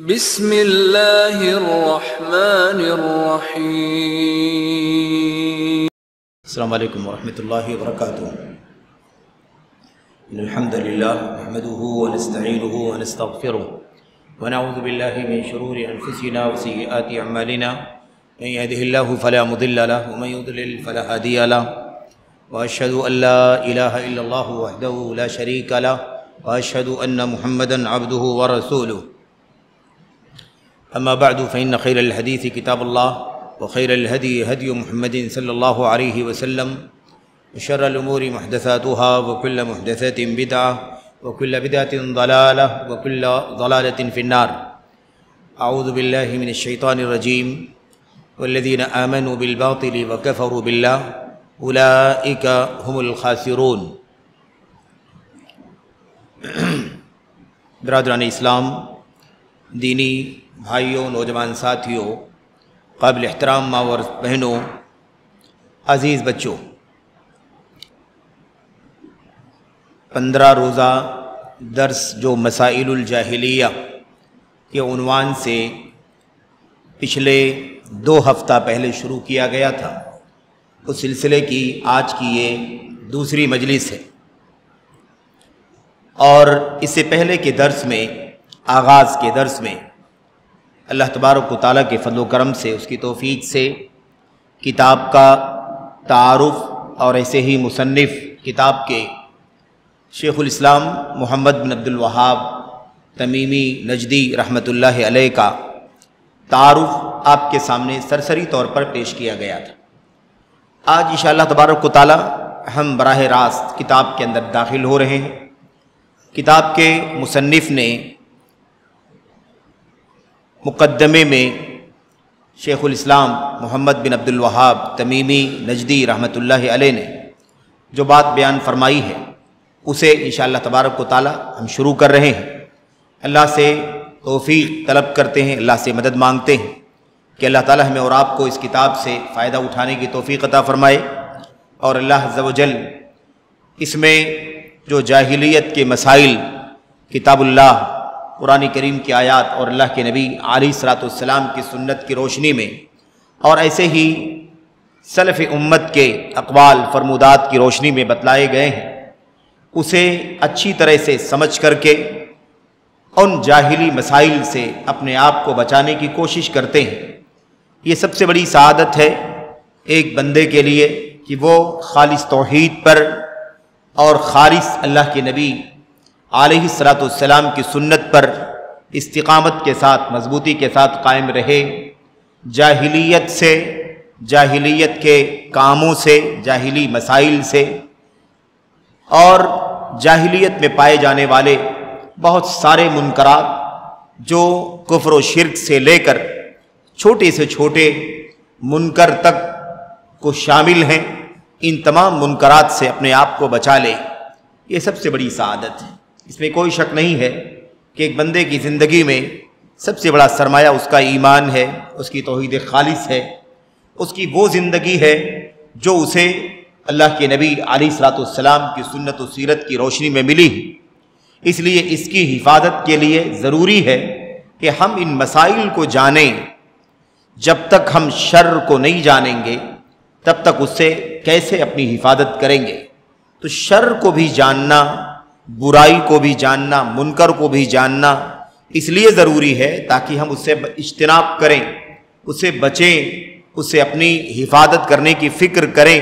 بسم اللہ الرحمن الرحیم۔ السلام علیکم ورحمۃ اللہ وبرکاتہ۔ ان الحمد للہ نحمده ونستعینه ونستغفره ونعوذ باللہ من شرور انفسنا وسیئات اعمالنا من يهده الله فلا مضل له ومن يضلل فلا هادي له واشهد ان لا اله الا الله وحده لا شريك له واشهد ان محمدا عبده ورسوله۔ اما بعد فان خیر الحدیث کتاب اللہ وخیر الهدی هدی محمد صلی اللہ علیہ وسلم وشر الامور محدثاتها وكل محدثة بدعة وكل بدعة ضلالة وكل ضلالة في النار۔ اعوذ باللہ من الشیطان الرجیم۔ والذین آمنوا بالباطل وکفروا باللہ اولئک هم الخاسرون۔ برادران اسلام، دینی بھائیوں، نوجوان ساتھیوں، قابل احترام ماں اور بہنوں، عزیز بچوں، 15 روزہ درس جو مسائل الجاہلیہ کے عنوان سے پچھلے 2 ہفتہ پہلے شروع کیا گیا تھا، اس سلسلے کی آج کی یہ دوسری مجلس ہے۔ اور اس سے پہلے کے درس میں، آغاز کے درس میں، اللہ تبارک و تعالیٰ کے فضل و کرم سے، اس کی توفیق سے کتاب کا تعارف اور ایسے ہی مصنف کتاب کے شیخ الاسلام محمد بن عبد الوہاب تمیمی نجدی رحمۃ اللہ علیہ کا تعارف آپ کے سامنے سرسری طور پر پیش کیا گیا تھا۔ آج انشاءاللہ تبارک و تعالیٰ ہم براہ راست کتاب کے اندر داخل ہو رہے ہیں۔ کتاب کے مصنف نے مقدمے میں شیخ الاسلام محمد بن عبد الوہاب تمیمی نجدی رحمۃ اللہ علیہ نے جو بات بیان فرمائی ہے، اسے انشاءاللہ تبارک و تعالی ہم شروع کر رہے ہیں۔ اللہ سے توفیق طلب کرتے ہیں، اللہ سے مدد مانگتے ہیں کہ اللہ تعالی ہمیں اور آپ کو اس کتاب سے فائدہ اٹھانے کی توفیق عطا فرمائے، اور اللہ عز و جل اس میں جو جاہلیت کے مسائل، کتاب اللہ، قرآن کریم کی آیات اور اللہ کے نبی علیہ الصلوۃ والسلام کی سنت کی روشنی میں، اور ایسے ہی سلف امت کے اقوال فرمودات کی روشنی میں بتلائے گئے ہیں، اسے اچھی طرح سے سمجھ کر کے ان جاہلی مسائل سے اپنے آپ کو بچانے کی کوشش کرتے ہیں۔ یہ سب سے بڑی سعادت ہے ایک بندے کے لیے کہ وہ خالص توحید پر اور خالص اللہ کے نبی علیہ الصلوۃ والسلام کی سنت پر استقامت کے ساتھ، مضبوطی کے ساتھ قائم رہے، جاہلیت سے، جاہلیت کے کاموں سے، جاہلی مسائل سے اور جاہلیت میں پائے جانے والے بہت سارے منکرات جو کفر و شرک سے لے کر چھوٹے سے چھوٹے منکر تک کو شامل ہیں، ان تمام منکرات سے اپنے آپ کو بچا لے۔ یہ سب سے بڑی سعادت ہے، اس میں کوئی شک نہیں ہے کہ ایک بندے کی زندگی میں سب سے بڑا سرمایہ اس کا ایمان ہے، اس کی توحید خالص ہے، اس کی وہ زندگی ہے جو اسے اللہ کے نبی علیہ الصلوۃ والسلام کی سنت و سیرت کی روشنی میں ملی۔ اس لیے اس کی حفاظت کے لیے ضروری ہے کہ ہم ان مسائل کو جانیں۔ جب تک ہم شر کو نہیں جانیں گے تب تک اس سے کیسے اپنی حفاظت کریں گے؟ تو شر کو بھی جاننا، برائی کو بھی جاننا، منکر کو بھی جاننا اس لیے ضروری ہے تاکہ ہم اس سے اجتناب کریں، اس سے بچیں، اس سے اپنی حفاظت کرنے کی فکر کریں۔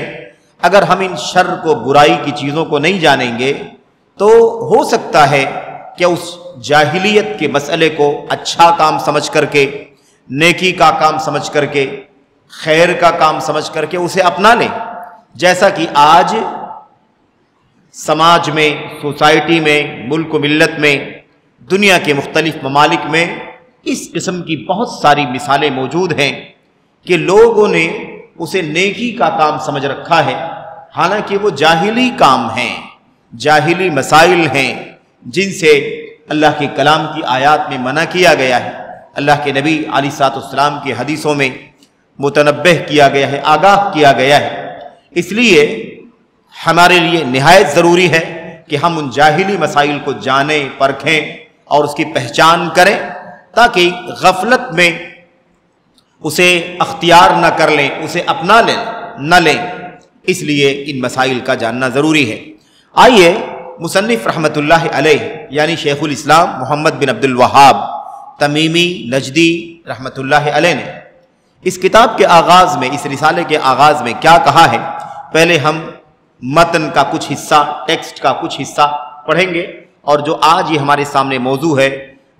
اگر ہم ان شر کو، برائی کی چیزوں کو نہیں جانیں گے تو ہو سکتا ہے کہ اس جاہلیت کے مسئلے کو اچھا کام سمجھ کر کے، نیکی کا کام سمجھ کر کے، خیر کا کام سمجھ کر کے اسے اپنا لیں، جیسا کہ آج سماج میں، سوسائٹی میں، ملک و ملت میں، دنیا کے مختلف ممالک میں اس قسم کی بہت ساری مثالیں موجود ہیں کہ لوگوں نے اسے نیکی کا کام سمجھ رکھا ہے، حالانکہ وہ جاہلی کام ہیں، جاہلی مسائل ہیں جن سے اللہ کے کلام کی آیات میں منع کیا گیا ہے، اللہ کے نبی علیہ الصلوۃ والسلام کی حدیثوں میں متنبہ کیا گیا ہے، آگاہ کیا گیا ہے۔ اس لیے ہمارے لیے نہایت ضروری ہے کہ ہم ان جاہلی مسائل کو جانیں، پرکھیں اور اس کی پہچان کریں تاکہ غفلت میں اسے اختیار نہ کر لیں، اسے اپنا نہ لیں، اس لیے ان مسائل کا جاننا ضروری ہے۔ آئیے مصنف رحمۃ اللہ علیہ یعنی شیخ الاسلام محمد بن عبد الوہاب تمیمی نجدی رحمۃ اللہ علیہ نے اس کتاب کے آغاز میں، اس رسالے کے آغاز میں کیا کہا ہے، پہلے ہم متن کا کچھ حصہ، ٹیکسٹ کا کچھ حصہ پڑھیں گے، اور جو آج یہ ہمارے سامنے موضوع ہے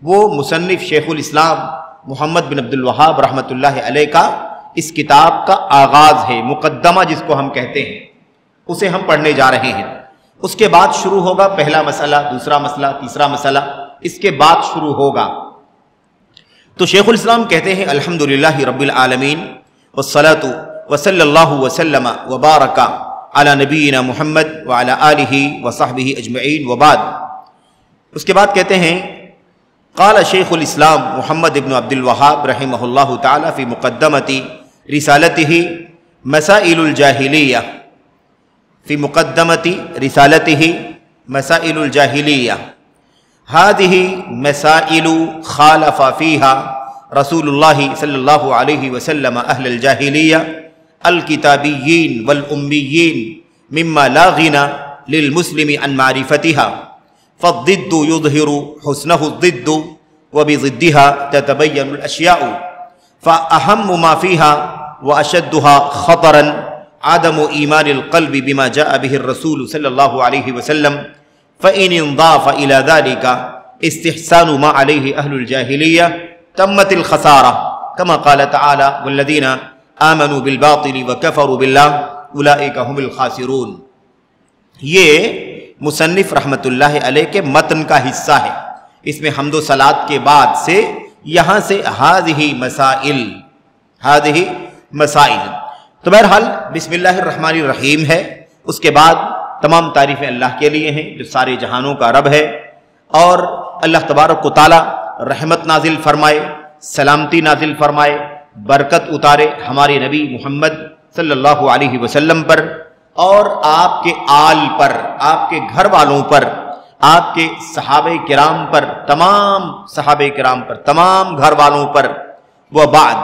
وہ مصنف شیخ الاسلام محمد بن عبد الوہاب رحمۃ اللہ علیہ کا اس کتاب کا آغاز ہے، مقدمہ جس کو ہم کہتے ہیں، اسے ہم پڑھنے جا رہے ہیں۔ اس کے بعد شروع ہوگا پہلا مسئلہ، دوسرا مسئلہ، تیسرا مسئلہ، اس کے بعد شروع ہوگا۔ تو شیخ الاسلام کہتے ہیں الحمدللہ رب العالمین والصلاۃ وصلی اللہ وسلم وبارک علی نبینا محمد وعلی آلہ وصحبہ اجمعین وبعد۔ اس کے بعد کہتے ہیں قال شیخ الاسلام محمد بن عبد الوہاب رحمہ اللہ تعالی فی مقدمۃ رسالتہ مسائل الجاہلیہ، فی مقدمۃ رسالتہ مسائل الجاہلیہ، هذه مسائل خالف فيها رسول الله صلی اللہ علیہ وسلم اہل الجاہلیہ الکتابیین والأمیین مما لا غنى للمسلم عن معرفتها، فالضد يظهر حسنه الضد وبضدها تتبين الأشياء، فأهم ما فيها وأشدها خطرا عدم إيمان القلب بما جاء به الرسول صلى الله عليه وسلم، فإن انضاف إلى ذلك استحسان ما عليه أهل الجاهلية تمت الخسارة، كما قال تعالى والذين آمنوا بالباطل وكفروا بالله أولئك هم الخاسرون۔ یہ مصنف رحمت اللہ علیہ کے متن کا حصہ ہے، اس میں حمد و صلات کے بعد سے یہاں سے هذه مسائل، تو بہرحال بسم اللہ الرحمن الرحیم ہے، اس کے بعد تمام تعریفیں اللہ کے لیے ہیں جو سارے جہانوں کا رب ہے، اور اللہ تبارک و تعالی رحمت نازل فرمائے، سلامتی نازل فرمائے، برکت اتارے ہمارے نبی محمد صلی اللہ علیہ وسلم پر، اور آپ کے آل پر، آپ کے گھر والوں پر، آپ کے صحابہ کرام پر، تمام صحابہ کرام پر، تمام گھر والوں پر، وبعد،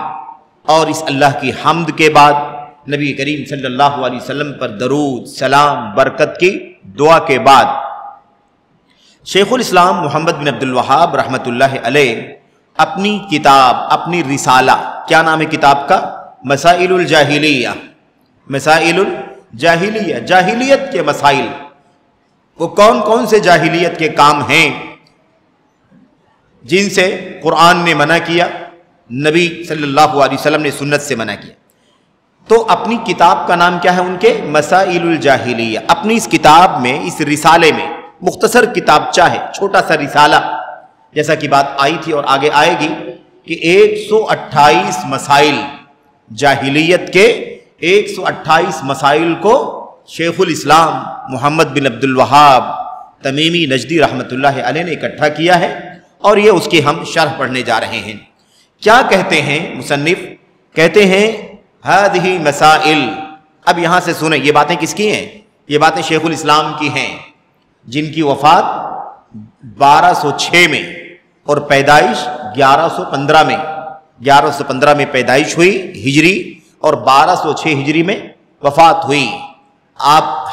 اور اس اللہ کی حمد کے بعد نبی کریم صلی اللہ علیہ وسلم پر درود سلام برکت کی دعا کے بعد شیخ الاسلام محمد بن عبد الوہاب رحمۃ اللہ علیہ اپنی کتاب، اپنی رسالہ، کیا نام ہے کتاب کا؟ مسائل الجاہلیہ، مسائل الجاہلیہ، جاہلیت کے مسائل، وہ کون کون سے جاہلیت کے کام ہیں جن سے قرآن نے منع کیا، نبی صلی اللہ علیہ وسلم نے سنت سے منع کیا۔ تو اپنی کتاب کا نام کیا ہے ان کے؟ مسائل الجاہلیہ۔ اپنی اس کتاب میں، اس رسالے میں، مختصر کتابچہ ہے، چھوٹا سا رسالہ، جیسا کہ بات آئی تھی اور آگے آئے گی کہ 128 مسائل، جاہلیت کے 128 مسائل کو شیخ الاسلام محمد بن عبد الوہاب تمیمی نجدی رحمۃ اللہ علیہ نے اکٹھا کیا ہے، اور یہ اس کی ہم شرح پڑھنے جا رہے ہیں۔ کیا کہتے ہیں مصنف؟ کہتے ہیں هذه مسائل، اب یہاں سے سنیں، یہ باتیں کس کی ہیں؟ یہ باتیں شیخ الاسلام کی ہیں، جن کی وفات 1206 میں اور پیدائش 1115 میں، 1115 میں پیدائش ہوئی ہجری، اور 1206 ہجری میں وفات ہوئی۔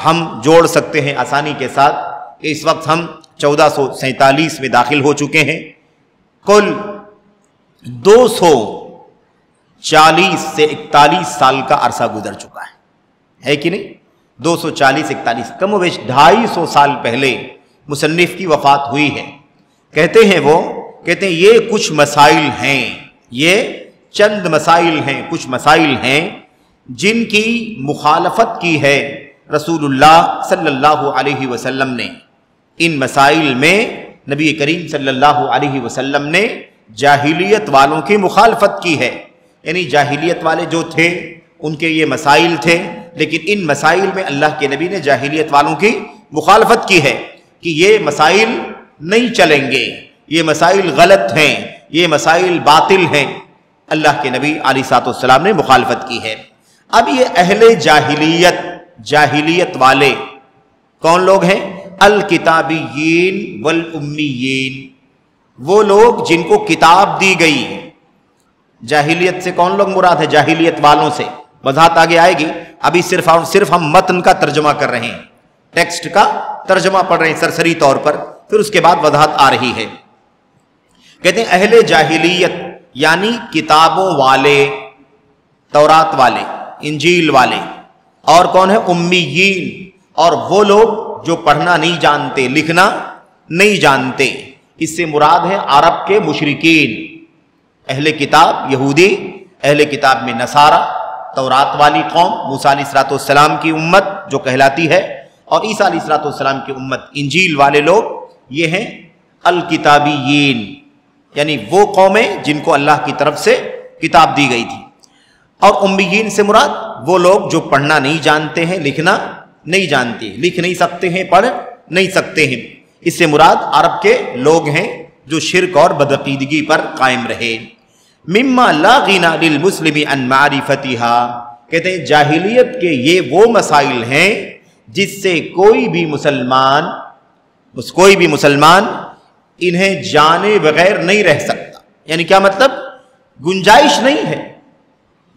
ہم جوڑ سکتے ہیں آسانی کے ساتھ کہ اس وقت ہم 1447 میں داخل ہو چکے ہیں، کل 240 سے 41 سال کا عرصہ گزر چکا ہے کہ نہیں؟ 240-41، کم و بیش 250 سال پہلے مصنف کی وفات ہوئی ہے۔ کہتے ہیں یہ کچھ مسائل ہیں، یہ چند مسائل ہیں، کچھ مسائل ہیں جن کی مخالفت کی ہے رسول اللہ صلی اللہ علیہ وسلم نے۔ ان مسائل میں نبی کریم صلی اللہ علیہ وسلم نے جاہلیت والوں کی مخالفت کی ہے، یعنی جاہلیت والے جو تھے ان کے یہ مسائل تھے، لیکن ان مسائل میں اللہ کے نبی نے جاہلیت والوں کی مخالفت کی ہے کہ یہ مسائل نہیں چلیں گے، یہ مسائل غلط ہیں، یہ مسائل باطل ہیں۔ اللہ کے نبی علیہ الصلوۃ والسلام نے مخالفت کی ہے۔ اب یہ اہل جاہلیت والے کون لوگ ہیں؟ الکتابیین والامیین، وہ لوگ جن کو کتاب دی گئی ہے. جاہلیت سے کون لوگ مراد ہے؟ جاہلیت والوں سے وضاحت آگے آئے گی. ابھی صرف ہم متن کا ترجمہ کر رہے ہیں، ٹیکسٹ کا ترجمہ پڑھ رہے ہیں سرسری طور پر، پھر اس کے بعد وضاحت آ رہی ہے. کہتے ہیں اہل جاہلیت یعنی کتابوں والے، تورات والے، انجیل والے. اور کون ہے؟ امیین، اور وہ لوگ جو پڑھنا نہیں جانتے، لکھنا نہیں جانتے. اس سے مراد ہے عرب کے مشرکین. اہل کتاب یہودی، اہل کتاب میں نصارہ، تورات والی قوم موسیٰ علیہ السلام کی امت جو کہلاتی ہے، اور عیسیٰ علیہ السلام کی امت انجیل والے لوگ، یہ ہیں الکتابیین، یعنی وہ قومیں جن کو اللہ کی طرف سے کتاب دی گئی تھی. اور امیین سے مراد وہ لوگ جو پڑھنا نہیں جانتے ہیں، لکھنا نہیں جانتے، لکھ نہیں سکتے ہیں، پڑھ نہیں سکتے ہیں. اس سے مراد عرب کے لوگ ہیں جو شرک اور بدعقیدگی پر قائم رہے. مما لا غنى للمسلم عن معرفتها، کہتے ہیں جاہلیت کے یہ وہ مسائل ہیں جس سے کوئی بھی مسلمان انہیں جانے بغیر نہیں رہ سکتا. یعنی کیا مطلب؟ گنجائش نہیں ہے،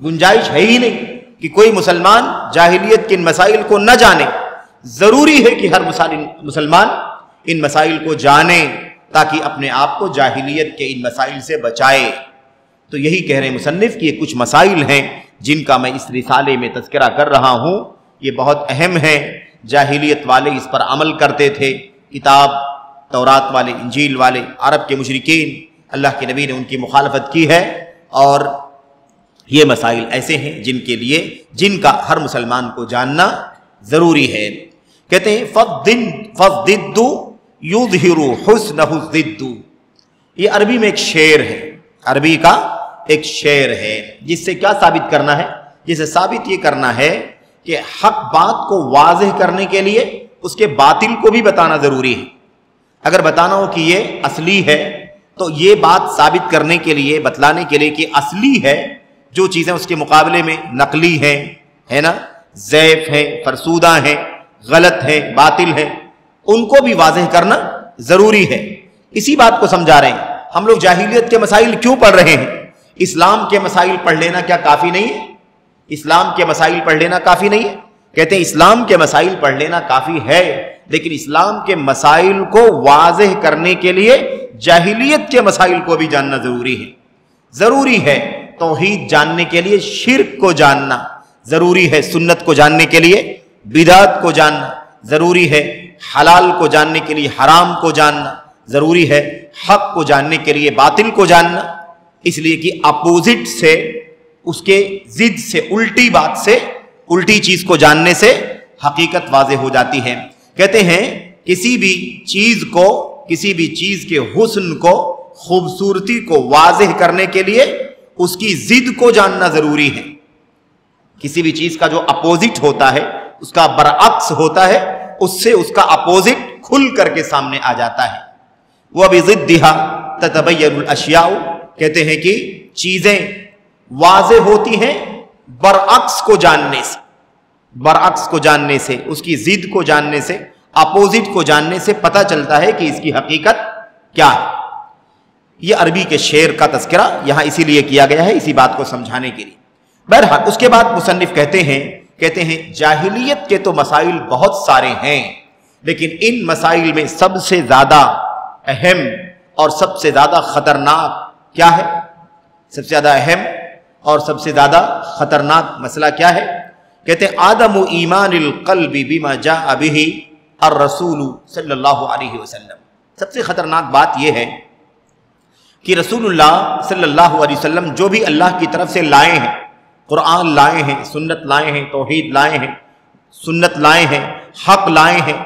گنجائش ہے ہی نہیں کہ کوئی مسلمان جاہلیت کے ان مسائل کو نہ جانے. ضروری ہے کہ ہر مسلمان ان مسائل کو جانے تاکہ اپنے آپ کو جاہلیت کے ان مسائل سے بچائے. تو یہی کہہ رہے ہیں مصنف کہ یہ کچھ مسائل ہیں جن کا میں اس رسالے میں تذکرہ کر رہا ہوں. یہ بہت اہم ہے. جاہلیت والے اس پر عمل کرتے تھے، کتاب تورات والے، انجیل والے، عرب کے مشرکین. اللہ کے نبی نے ان کی مخالفت کی ہے، اور یہ مسائل ایسے ہیں جن کا ہر مسلمان کو جاننا ضروری ہے. کہتے ہیں فَالضِّدُّ يُظْهِرُ حُسْنَهُ الضِّدُّ. یہ عربی میں ایک شعر ہے، عربی کا ایک شعر ہے. جس سے کیا ثابت کرنا ہے؟ جس سے ثابت یہ کرنا ہے کہ حق بات کو واضح کرنے کے لیے اس کے باطل کو بھی بتانا ضروری ہے. اگر بتانا ہو کہ یہ اصلی ہے تو یہ بات ثابت کرنے کے لیے، بتلانے کے لیے کہ اصلی ہے، جو چیزیں اس کے مقابلے میں نقلی ہیں، ہے نا، زیف ہیں، فرسودہ ہیں، غلط ہیں، باطل ہیں، ان کو بھی واضح کرنا ضروری ہے. اسی بات کو سمجھا رہے ہیں. ہم لوگ جاہلیت کے مسائل کیوں پڑھ رہے ہیں؟ اسلام کے مسائل پڑھ لینا کیا کافی نہیں ہے؟ اسلام کے مسائل پڑھ لینا کافی نہیں ہے؟ کہتے ہیں اسلام کے مسائل پڑھ لینا کافی ہے، لیکن اسلام کے مسائل کو واضح کرنے کے لیے جاہلیت کے مسائل کو بھی جاننا ضروری ہے. ضروری ہے توحید جاننے کے لیے شرک کو جاننا، ضروری ہے سنت کو جاننے کے لیے بدعت کو جاننا، ضروری ہے حلال کو جاننے کے لیے حرام کو جاننا، ضروری ہے حق کو جاننے کے لیے باطل کو جاننا. اس لیے کہ اپوزٹ سے، اس کے ضد سے، الٹی بات سے، الٹی چیز کو جاننے سے حقیقت واضح ہو جاتی ہے. کہتے ہیں کسی بھی چیز کے حسن کو، خوبصورتی کو واضح کرنے کے لیے اس کی ضد کو جاننا ضروری ہے. کسی بھی چیز کا جو اپوزٹ ہوتا ہے، اس کا برعکس ہوتا ہے، اس سے اس کا اپوزٹ کھل کر کے سامنے آ جاتا ہے. وَبِضِدِّهَا تَتَبَيَّنُ الْأَشْيَاءُ، کہتے ہیں کہ چیزیں واضح ہوتی ہیں برعکس کو جاننے سے. برعکس کو جاننے سے، اس کی ضد کو جاننے سے، اپوزٹ کو جاننے سے پتہ چلتا ہے کہ اس کی حقیقت کیا ہے. یہ عربی کے شعر کا تذکرہ یہاں اسی لیے کیا گیا ہے، اسی بات کو سمجھانے کے لیے. بہرحال اس کے بعد مصنف کہتے ہیں جاہلیت کے تو مسائل بہت سارے ہیں، لیکن ان مسائل میں سب سے زیادہ اہم اور سب سے زیادہ خطرناک کیا ہے؟ سب سے زیادہ اہم اور سب سے زیادہ خطرناک مسئلہ کیا ہے؟ کہتے ہیں آدم ایمان القلب بما جاء به الرسول صلی اللہ علیہ وسلم. سب سے خطرناک بات یہ ہے کہ رسول اللہ صلی اللہ علیہ وسلم جو بھی اللہ کی طرف سے لائے ہیں، قرآن لائے ہیں، سنت لائے ہیں، توحید لائے ہیں، سنت لائے ہیں، حق لائے ہیں،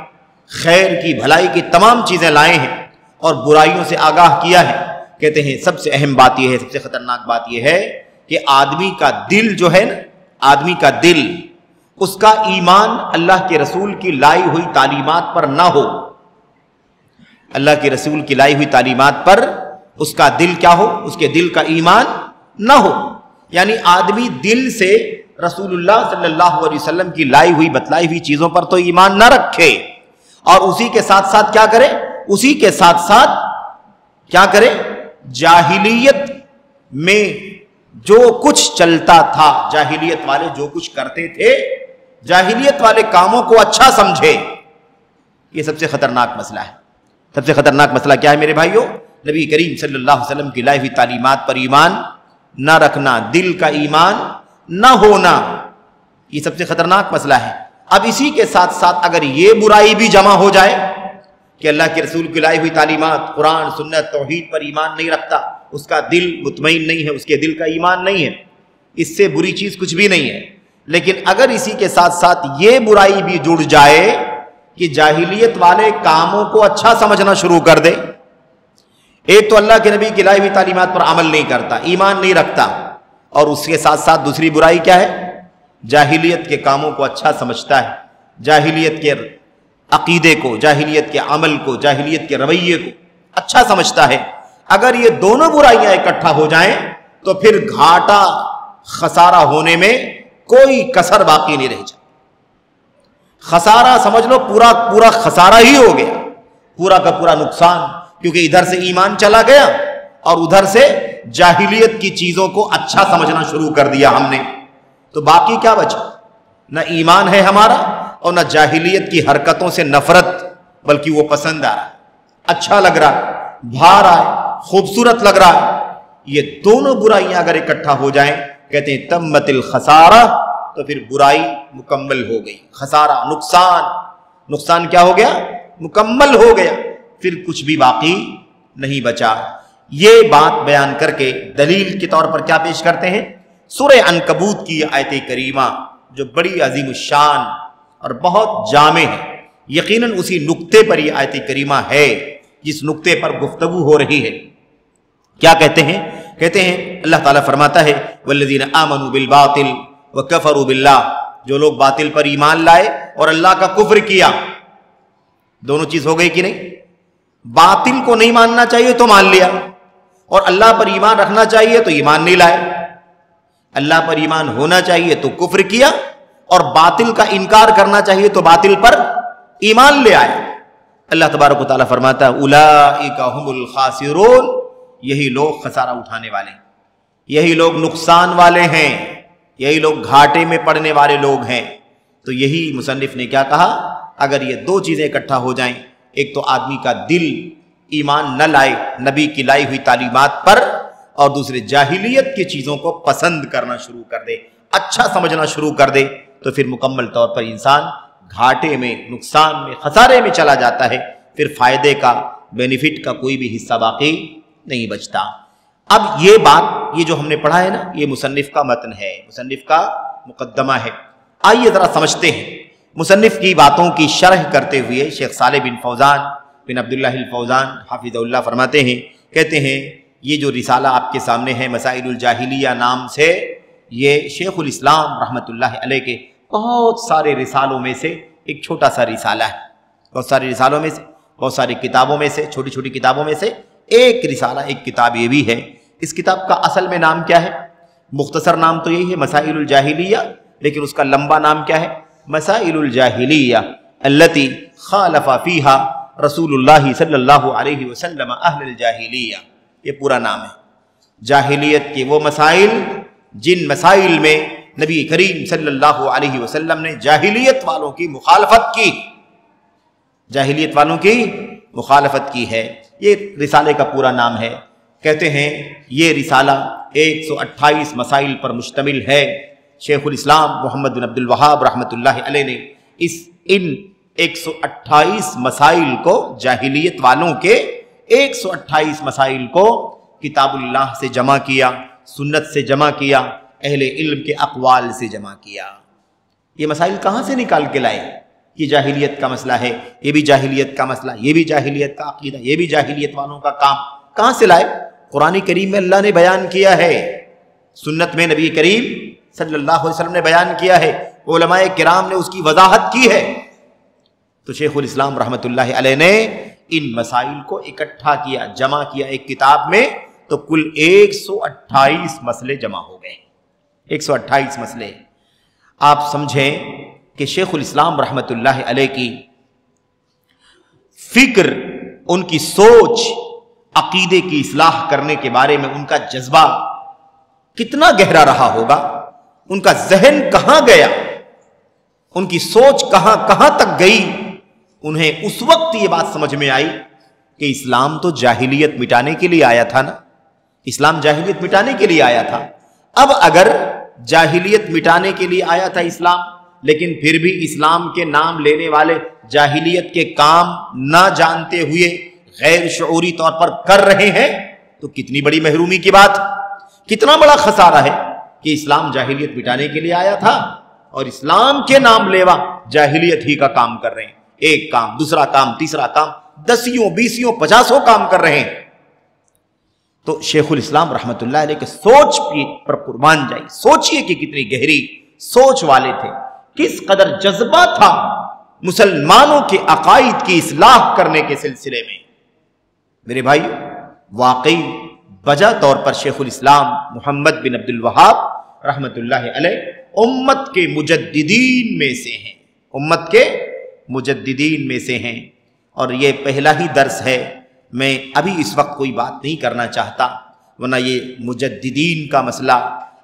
خیر کی، بھلائی کی تمام چیزیں لائے ہیں، اور برائیوں سے آگاہ کیا ہے. کہتے ہیں سب سے اہم بات یہ ہے، سب سے خطرناک بات یہ ہے کہ آدمی کا دل جو ہے نا، آدمی کا دل، اس کا ایمان اللہ کے رسول کی لائی ہوئی تعلیمات پر نہ ہو. اللہ کے رسول کی لائی ہوئی تعلیمات پر اس کا دل کیا ہو؟ اس کے دل کا ایمان نہ ہو. یعنی آدمی دل سے رسول اللہ صلی اللہ علیہ وسلم کی لائی ہوئی بتلائی ہوئی چیزوں پر تو ایمان نہ رکھے، اور اسی کے ساتھ ساتھ کیا کرے؟ اسی کے ساتھ ساتھ کیا کرے؟ جاہلیت میں جو کچھ چلتا تھا، جاہلیت والے جو کچھ کرتے تھے، جاہلیت والے کاموں کو اچھا سمجھے. یہ سب سے خطرناک مسئلہ ہے. سب سے خطرناک مسئلہ کیا ہے میرے بھائیوں؟ نبی کریم صلی اللہ علیہ وسلم کی لائی ہوئی تعلیمات پر ایمان نہ رکھنا، دل کا ایمان نہ ہونا، یہ سب سے خطرناک مسئلہ ہے. اب اسی کے ساتھ ساتھ اگر یہ برائی بھی جمع ہو جائے کہ اللہ کے رسول کی لائی ہوئی تعلیمات، قرآن، سنت، توحید پر ایمان نہیں رکھتا، اس کا دل مطمئن نہیں ہے، اس کے دل کا ایمان نہیں ہے، اس سے بری چیز کچھ بھی نہیں ہے. لیکن اگر اسی کے ساتھ ساتھ یہ برائی بھی جڑ جائے کہ جاہلیت والے کاموں کو اچھا سمجھنا شروع کر دے، ایک تو اللہ کے نبی کی لائی ہوئی تعلیمات پر عمل نہیں کرتا، ایمان نہیں رکھتا، اور اس کے ساتھ ساتھ دوسری برائی کیا ہے؟ جاہلیت کے کاموں کو اچھا سمجھتا ہے، جاہلیت کے عقیدے کو، جاہلیت کے عمل کو، جاہلیت کے رویے کو اچھا سمجھتا ہے. اگر یہ دونوں برائیاں اکٹھا ہو جائیں تو پھر گھاٹا، خسارہ ہونے میں کوئی کسر باقی نہیں رہ جائے. خسارہ سمجھ لو پورا خسارہ ہی ہو گیا، پورا کا پورا نقصان، کیونکہ ادھر سے ایمان چلا گیا اور ادھر سے جاہلیت کی چیزوں کو اچھا سمجھنا شروع کر دیا ہم نے. تو باقی کیا بچا؟ نہ ایمان ہے ہمارا اور نہ جاہلیت کی حرکتوں سے نفرت، بلکہ وہ پسند آ رہا ہے، اچھا لگ رہا ہے، بھا رہا ہے، خوبصورت لگ رہا ہے. یہ دونوں برائیاں اگر اکٹھا ہو جائیں، کہتے ہیں تمت الخسارہ، تو پھر برائی مکمل ہو گئی. خسارہ، نقصان کیا ہو گیا؟ مکمل ہو گیا، پھر کچھ بھی باقی نہیں بچا. یہ بات بیان کر کے دلیل کے طور پر کیا پیش کرتے ہیں؟ سورہ عنکبوت کی آیت کریمہ جو بڑی عظیم الشان اور بہت جامع ہے. یقیناً اسی نقطے پر یہ آیت کریمہ ہے جس نقطے پر گفتگو ہو رہی ہے. کیا کہتے ہیں؟ کہتے ہیں اللہ تعالیٰ فرماتا ہے والذین آمنوا بالباطل وکفروا باللہ، جو لوگ باطل پر ایمان لائے اور اللہ کا کفر کیا. دونوں چیز ہو گئی کہ نہیں؟ باطل کو نہیں ماننا چاہیے تو مان لیا، اور اللہ پر ایمان رکھنا چاہیے تو ایمان نہیں لائے. اللہ پر ایمان ہونا چاہیے تو کفر کیا، اور باطل کا انکار کرنا چاہیے تو باطل پر ایمان لے آئے. اللہ تبارک و تعالیٰ فرماتا ہے اولئک هم الخاسرون، یہی لوگ خسارہ اٹھانے والے ہیں، یہی لوگ نقصان والے ہیں، یہی لوگ گھاٹے میں پڑنے والے لوگ ہیں. تو یہی مصنف نے کیا کہا؟ اگر یہ دو چیزیں اکٹھا ہو جائیں، ایک تو آدمی کا دل ایمان نہ لائے نبی کی لائی ہوئی تعلیمات پر، اور دوسرے جاہلیت کی چیزوں کو پسند کرنا شروع کر دے، اچھا سمجھنا شروع کر دے، تو پھر مکمل طور پر انسان گھاٹے میں، نقصان میں، خسارے میں چلا جاتا ہے. پھر فائدے کا، بینیفٹ کا کوئی بھی حصہ باقی نہیں بچتا. اب یہ بات، یہ جو ہم نے پڑھا ہے نا، یہ مصنف کا متن ہے، مصنف کا مقدمہ ہے. آئیے ذرا سمجھتے ہیں. مصنف کی باتوں کی شرح کرتے ہوئے شیخ صالح بن فوزان بن عبداللہ الفوزان حافظ اللہ فرماتے ہیں، کہتے ہیں یہ جو رسالہ آپ کے سامنے ہے مسائل الجاہلیہ نام سے، یہ شیخ الاسلام رحمۃ اللہ علیہ کے بہت سارے رسالوں میں سے ایک چھوٹا سا رسالہ ہے. بہت سارے رسالوں میں سے، بہت ساری کتابوں میں سے، چھوٹی چھوٹی کتابوں میں سے ایک رسالہ، ایک کتاب یہ بھی ہے. اس کتاب کا اصل میں نام کیا ہے؟ مختصر نام تو یہی ہے مسائل الجاہلیہ، لیکن اس کا لمبا نام کیا ہے؟ مسائل الجاہلیہ التی خالف فیہا رسول اللہ صلی اللہ علیہ وسلم اہل الجاہلیہ. یہ پورا نام ہے. جاہلیت کے وہ مسائل جن مسائل میں نبی کریم صلی اللہ علیہ وسلم نے جاہلیت والوں کی مخالفت کی، جاہلیت والوں کی مخالفت کی ہے. یہ رسالے کا پورا نام ہے. کہتے ہیں یہ رسالہ 128 مسائل پر مشتمل ہے. شیخ الاسلام محمد بن عبد الوہاب رحمۃ اللہ علیہ نے ان 128 مسائل کو، جاہلیت والوں کے 128 مسائل کو کتاب اللہ سے جمع کیا، سنت سے جمع کیا، اہل علم کے اقوال سے جمع کیا. یہ مسائل کہاں سے نکال کے لائے؟ یہ جاہلیت کا مسئلہ ہے، یہ بھی جاہلیت کا مسئلہ، یہ بھی جاہلیت کا عقیدہ، یہ بھی جاہلیت والوں کا کام. کہاں سے لائے؟ قرآن کریم میں اللہ نے بیان کیا ہے، سنت میں نبی کریم صلی اللہ علیہ وسلم نے بیان کیا ہے، علماء کرام نے اس کی وضاحت کی ہے. تو شیخ الاسلام رحمۃ اللہ علیہ نے ان مسائل کو اکٹھا کیا، جمع کیا ایک کتاب میں، تو کل 128 مسئلے جمع ہو گئے. 128 مسئلے. آپ سمجھیں کہ شیخ الاسلام رحمۃ اللہ علیہ کی فکر، ان کی سوچ عقیدے کی اصلاح کرنے کے بارے میں ان کا جذبہ کتنا گہرا رہا ہوگا، ان کا ذہن کہاں گیا، ان کی سوچ کہاں کہاں تک گئی۔ انہیں اس وقت یہ بات سمجھ میں آئی کہ اسلام تو جاہلیت مٹانے کے لیے آیا تھا نا، اسلام جاہلیت مٹانے کے لیے آیا تھا۔ اب اگر جاہلیت مٹانے کے لیے آیا تھا اسلام، لیکن پھر بھی اسلام کے نام لینے والے جاہلیت کے کام نہ جانتے ہوئے غیر شعوری طور پر کر رہے ہیں، تو کتنی بڑی محرومی کی بات، کتنا بڑا خسارہ ہے کہ اسلام جاہلیت مٹانے کے لیے آیا تھا اور اسلام کے نام لیوا جاہلیت ہی کا کام کر رہے ہیں، ایک کام، دوسرا کام، تیسرا کام، 10 20 50 کام کر رہے ہیں۔ تو شیخ الاسلام رحمت اللہ علیہ کے سوچ پر قربان جائی، سوچئے کہ کتنی گہری سوچ والے تھے، کس قدر جذبہ تھا مسلمانوں کے عقائد کی اصلاح کرنے کے سلسلے میں۔ میرے بھائی، واقعی بجا طور پر شیخ الاسلام محمد بن عبد الوہاب رحمت اللہ علیہ امت کے مجددین میں سے ہیں، امت کے مجددین میں سے ہیں۔ اور یہ پہلا ہی درس ہے، میں ابھی اس وقت کوئی بات نہیں کرنا چاہتا، ورنہ یہ مجددین کا مسئلہ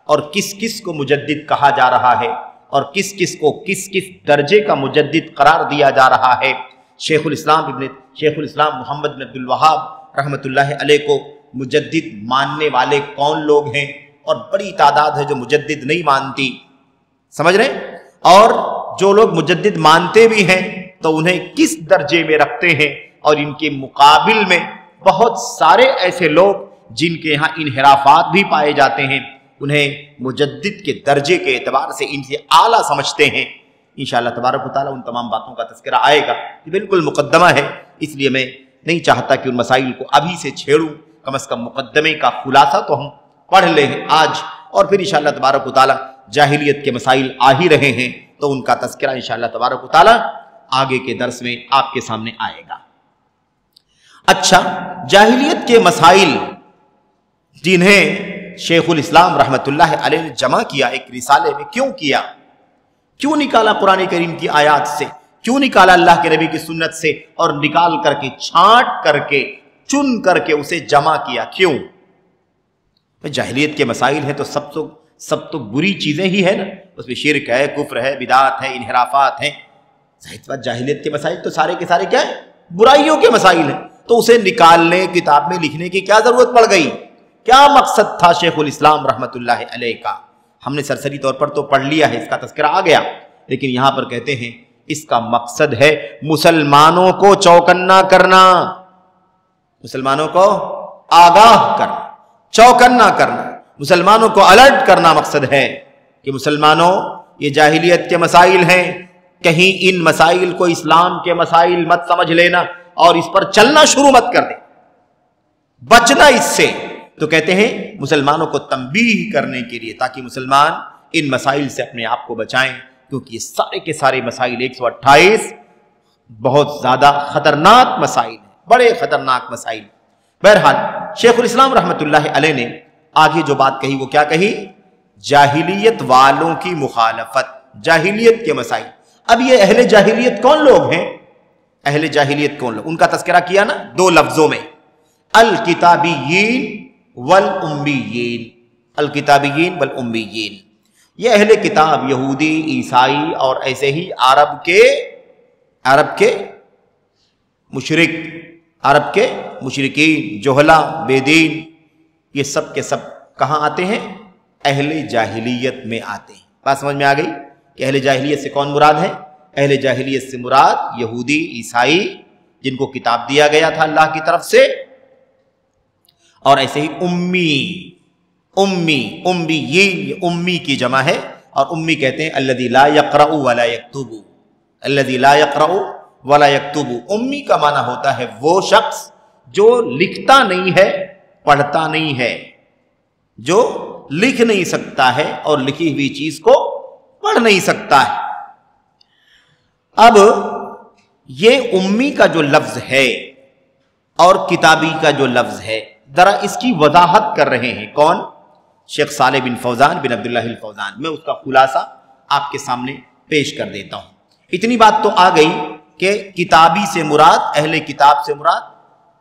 اور کس کس کو مجدد کہا جا رہا ہے اور کس کس کو کس کس درجے کا مجدد قرار دیا جا رہا ہے۔ شیخ الاسلام محمد بن عبد الوہاب رحمت اللہ علیہ کو مجدد ماننے والے کون لوگ ہیں، اور بڑی تعداد ہے جو مجدد نہیں مانتی، سمجھ رہے ہیں؟ اور جو لوگ مجدد مانتے بھی ہیں تو انہیں کس درجے میں رکھتے ہیں، اور ان کے مقابل میں بہت سارے ایسے لوگ جن کے یہاں انحرافات بھی پائے جاتے ہیں، انہیں مجدد کے درجے کے اعتبار سے ان سے اعلیٰ سمجھتے ہیں۔ انشاءاللہ تبارک و تعالیٰ ان تمام باتوں کا تذکرہ آئے گا، یہ بالکل مقدمہ ہے، اس لیے میں نہیں چاہتا کہ ان مسائل کو ابھی سے چھیڑوں، کم از کم مقدمے کا خلاصہ تو ہم پڑھ لیں آج، اور پھر انشاءاللہ تبارک و تعالیٰ جاہلیت کے مسائل آ ہی رہے ہیں تو ان کا تذکرہ انشاءاللہ تبارک و تعالیٰ آگے کے درس میں آپ کے سامنے آئے گا۔ اچھا، جاہلیت کے مسائل جنہیں شیخ الاسلام رحمت اللہ علیہ نے جمع کیا ایک رسالے میں، کیوں کیا؟ کیوں نکالا قرآن کریم کی آیات سے، کیوں نکالا اللہ کے نبی کی سنت سے، اور نکال کر کے چھانٹ کر کے چن کر کے اسے جمع کیا؟ کیوں؟ جاہلیت کے مسائل ہیں تو سب تو بری چیزیں ہی ہیں نا، اس میں شرک ہے، کفر ہے، بدعات ہے، انحرافات ہیں۔ ظاہر بات جاہلیت کے مسائل تو سارے کے سارے کیا ہیں؟ برائیوں کے مسائل ہیں، تو اسے نکالنے، کتاب میں لکھنے کی کیا ضرورت پڑ گئی؟ کیا مقصد تھا شیخ الاسلام رحمت اللہ علیہ کا؟ ہم نے سرسری طور پر تو پڑھ لیا ہے، اس کا تذکرہ آ گیا، لیکن یہاں پر کہتے ہیں اس کا مقصد ہے مسلمانوں کو چوکنا کرنا، مسلمانوں کو آگاہ کرنا، چوکنا کرنا، مسلمانوں کو الرٹ کرنا مقصد ہے کہ مسلمانوں یہ جاہلیت کے مسائل ہیں، کہیں ان مسائل کو اسلام کے مسائل مت سمجھ لینا اور اس پر چلنا شروع مت کر دیں، بچنا اس سے۔ تو کہتے ہیں مسلمانوں کو تنبیہ کرنے کے لیے، تاکہ مسلمان ان مسائل سے اپنے آپ کو بچائیں، کیونکہ یہ سارے کے سارے مسائل 128 بہت زیادہ خطرناک مسائل ہیں، بڑے خطرناک مسائل۔ بہرحال شیخ الاسلام رحمت اللہ علیہ نے آگے جو بات کہی وہ کیا کہی؟ جاہلیت والوں کی مخالفت، جاہلیت کے مسائل۔ اب یہ اہل جاہلیت کون لوگ ہیں؟ اہل جاہلیت کون لوگ؟ ان کا تذکرہ کیا نا 2 لفظوں میں، الکتابیین والامیین، الکتابیین والامیین۔ یہ اہل کتاب یہودی، عیسائی اور ایسے ہی عرب کے مشرکین، جہلا، بے دین، یہ سب کے سب کہاں آتے ہیں؟ اہل جاہلیت میں آتے ہیں۔ بات سمجھ میں آ گئی کہ اہل جاہلیت سے کون مراد ہے؟ اہل جاہلیت سے مراد یہودی، عیسائی، جن کو کتاب دیا گیا تھا اللہ کی طرف سے، اور ایسے ہی امیین، امی کی جمع ہے، اور امی کہتے ہیں الذی لا یقرأ ولا یکتب، الذی لا یقرأ ولا یکتب۔ امی کا معنی ہوتا ہے وہ شخص جو لکھتا نہیں ہے، پڑھتا نہیں ہے، جو لکھ نہیں سکتا ہے اور لکھی ہوئی چیز کو پڑھ نہیں سکتا ہے۔ اب یہ امی کا جو لفظ ہے اور کتابی کا جو لفظ ہے، ذرا اس کی وضاحت کر رہے ہیں کون؟ شیخ صالح بن فوزان بن عبداللہ الفوزان۔ میں اس کا خلاصہ آپ کے سامنے پیش کر دیتا ہوں۔ اتنی بات تو آ گئی کہ کتابی سے مراد، اہل کتاب سے مراد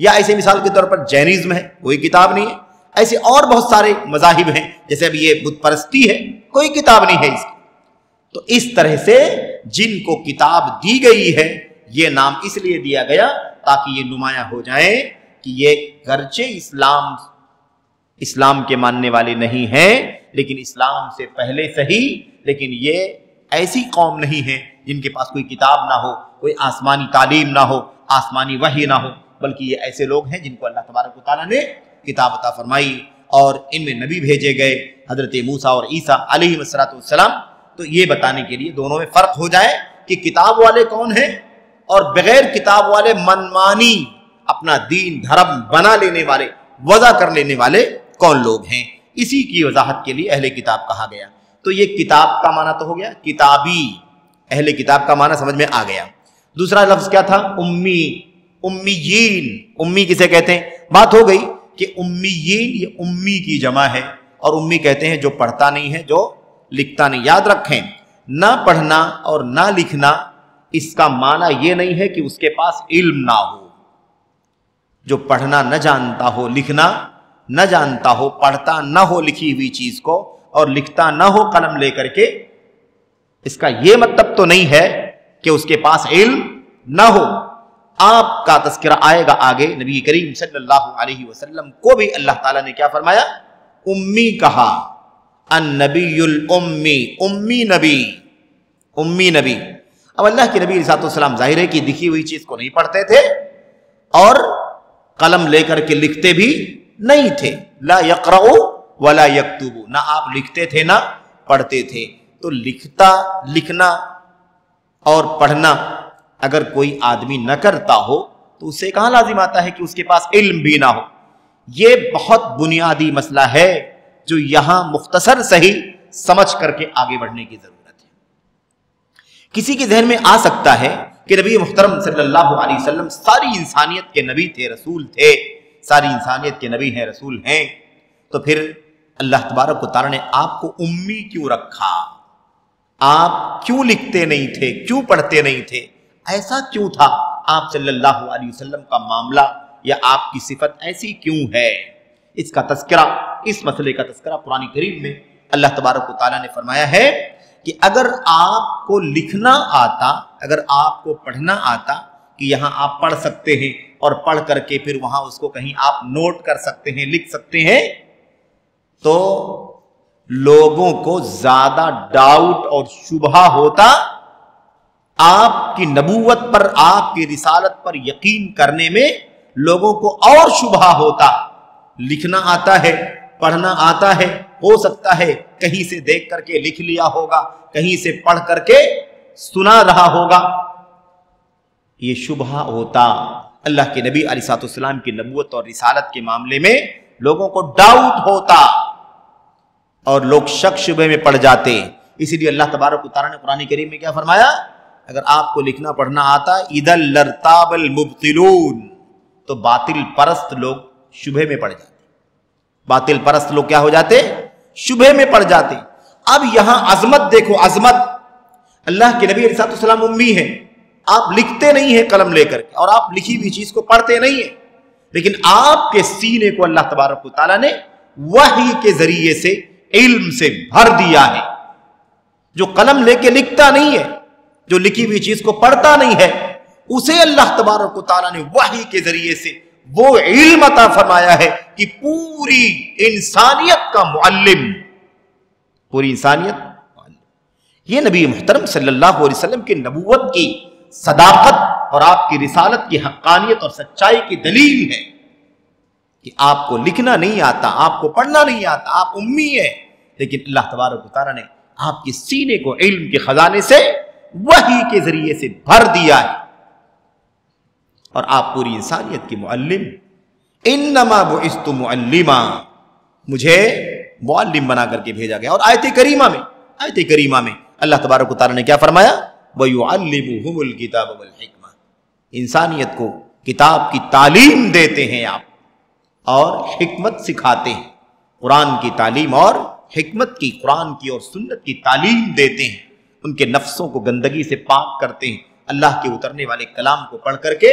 یا ایسے مثال کے طور پر جینزم ہے، کوئی کتاب نہیں ہے. ایسے اور بہت سارے مذاہب ہیں، جیسے اب یہ بت پرستی ہے، کوئی کتاب نہیں ہے اس کی. تو اس طرح سے جن کو کتاب دی گئی ہے یہ نام اس لیے دیا گیا تاکہ یہ نمایاں ہو جائے کہ یہ گرچہ اسلام کے ماننے والے نہیں ہیں لیکن اسلام سے پہلے صحیح، لیکن یہ ایسی قوم نہیں ہے جن کے پاس کوئی کتاب نہ ہو، کوئی آسمانی تعلیم نہ ہو، آسمانی وحی نہ ہو، بلکہ یہ ایسے لوگ ہیں جن کو اللہ تبارک و تعالیٰ نے کتاب عطا فرمائی اور ان میں نبی بھیجے گئے حضرت موسیٰ اور عیسیٰ علیہ السلام. تو یہ بتانے کے لیے دونوں میں فرق ہو جائے کہ کتاب والے کون ہیں اور بغیر کتاب والے منمانی اپنا دین دھرم بنا لینے والے، وضع کر لینے والے کون لوگ ہیں. اسی کی وضاحت کے لیے اہل کتاب کہا گیا. تو یہ کتاب کا معنی تو ہو گیا، کتابی، اہل کتاب کا معنی سمجھ میں آ گیا. دوسرا لفظ کیا تھا؟ امی، امیین. امی کسے کہتے ہیں؟ بات ہو گئی کہ امیین یہ امی کی جمع ہے، اور امی کہتے ہیں جو پڑھتا نہیں ہے، جو لکھتا نہیں. یاد رکھیں، نہ پڑھنا اور نہ لکھنا اس کا معنی یہ نہیں ہے کہ اس کے پاس علم نہ ہو. جو پڑھنا نہ جانتا ہو، لکھنا نہ جانتا ہو، پڑھتا نہ ہو لکھی ہوئی چیز کو اور لکھتا نہ ہو قلم لے کر کے، اس کا یہ مطلب تو نہیں ہے کہ اس کے پاس علم نہ ہو. آپ کا تذکرہ آئے گا آگے. نبی کریم صلی اللہ علیہ وسلم کو بھی اللہ تعالیٰ نے کیا فرمایا؟ امی کہا. النبی الامی، امی نبی، امی نبی. اب اللہ کے نبی علیہ السلام ظاہر ہے کہ دکھی ہوئی چیز کو نہیں پڑھتے تھے اور قلم لے کر کے لکھتے بھی نہیں تھے. لا یقرؤ ولا یکتب، نہ آپ لکھتے تھے نہ پڑھتے تھے. تو لکھنا اور پڑھنا اگر کوئی آدمی نہ کرتا ہو تو اسے کہاں لازم آتا ہے کہ اس کے پاس علم بھی نہ ہو؟ یہ بہت بنیادی مسئلہ ہے جو یہاں مختصر صحیح سمجھ کر کے آگے بڑھنے کی ضرورت ہے. کسی کے ذہن میں آ سکتا ہے کہ نبی محترم صلی اللہ علیہ وسلم ساری انسانیت کے نبی تھے، رسول تھے، ساری انسانیت کے نبی ہیں، رسول ہیں، تو پھر اللہ تبارک و تعالیٰ نے آپ کو امی کیوں رکھا؟ آپ کیوں لکھتے نہیں تھے؟ کیوں پڑھتے نہیں تھے؟ ایسا کیوں تھا آپ صلی اللہ علیہ وسلم کا معاملہ یا آپ کی صفت ایسی کیوں ہے؟ اس کا تذکرہ، اس مسئلے کا تذکرہ قرآن کریم میں اللہ تبارک و تعالیٰ نے فرمایا ہے کہ اگر آپ کو لکھنا آتا، اگر آپ کو پڑھنا آتا کہ یہاں آپ پڑھ سکتے ہیں اور پڑھ کر کے پھر وہاں اس کو کہیں آپ نوٹ کر سکتے ہیں، لکھ سکتے ہیں، تو لوگوں کو زیادہ ڈاؤٹ اور شبہ ہوتا، آپ کی نبوت پر، آپ کی رسالت پر یقین کرنے میں لوگوں کو اور شبہ ہوتا. لکھنا آتا ہے، پڑھنا آتا ہے، ہو سکتا ہے کہیں سے دیکھ کر کے لکھ لیا ہوگا، کہیں سے پڑھ کر کے سنا رہا ہوگا، یہ شبہ ہوتا. اللہ کے نبی علیہ السلام کی نبوت اور رسالت کے معاملے میں لوگوں کو ڈاؤٹ ہوتا اور لوگ شک شبہ میں پڑ جاتے. اسی لیے اللہ تبارک و تعالیٰ نے قرآن کریم میں کیا فرمایا؟ اگر آپ کو لکھنا پڑھنا آتا اذا لارتاب المبطلون، تو باطل پرست لوگ شبہ میں پڑ جاتے. باطل پرست لوگ کیا ہو جاتے؟ شبہ میں پڑ جاتے. اب یہاں عظمت دیکھو، عظمت. اللہ کے نبی علیہ السلام امی ہیں، آپ لکھتے نہیں ہیں قلم لے کر کے اور آپ لکھی ہوئی چیز کو پڑھتے نہیں ہیں، لیکن آپ کے سینے کو اللہ تبارک و تعالیٰ نے وحی کے ذریعے سے علم سے بھر دیا ہے. جو قلم لے کے لکھتا نہیں ہے، جو لکھی ہوئی چیز کو پڑھتا نہیں ہے، اسے اللہ تبارک و تعالیٰ نے وحی کے ذریعے سے وہ علم عطا فرمایا ہے کہ پوری انسانیت کا معلم، پوری انسانیت معلم. یہ نبی محترم صلی اللہ علیہ وسلم کی نبوت کی صداقت اور آپ کی رسالت کی حقانیت اور سچائی کی دلیل ہے کہ آپ کو لکھنا نہیں آتا، آپ کو پڑھنا نہیں آتا، آپ امی ہیں، لیکن اللہ تبارک و تعالیٰ نے آپ کے سینے کو علم کے خزانے سے وحی کے ذریعے سے بھر دیا ہے اور آپ پوری انسانیت کی معلم. انما بعثت معلما، مجھے معلم بنا کر کے بھیجا گیا. اور آیت کریمہ میں اللہ تبارک و تعالیٰ نے کیا فرمایا؟ وَيُعَلِّمُهُمُ الْكِتَابَ وَالْحِكْمَةَ، انسانیت کو کتاب کی تعلیم دیتے ہیں آپ اور حکمت سکھاتے ہیں. قرآن کی تعلیم اور حکمت کی، قرآن کی اور سنت کی تعلیم دیتے ہیں، ان کے نفسوں کو گندگی سے پاک کرتے ہیں، اللہ کے اترنے والے کلام کو پڑھ کر کے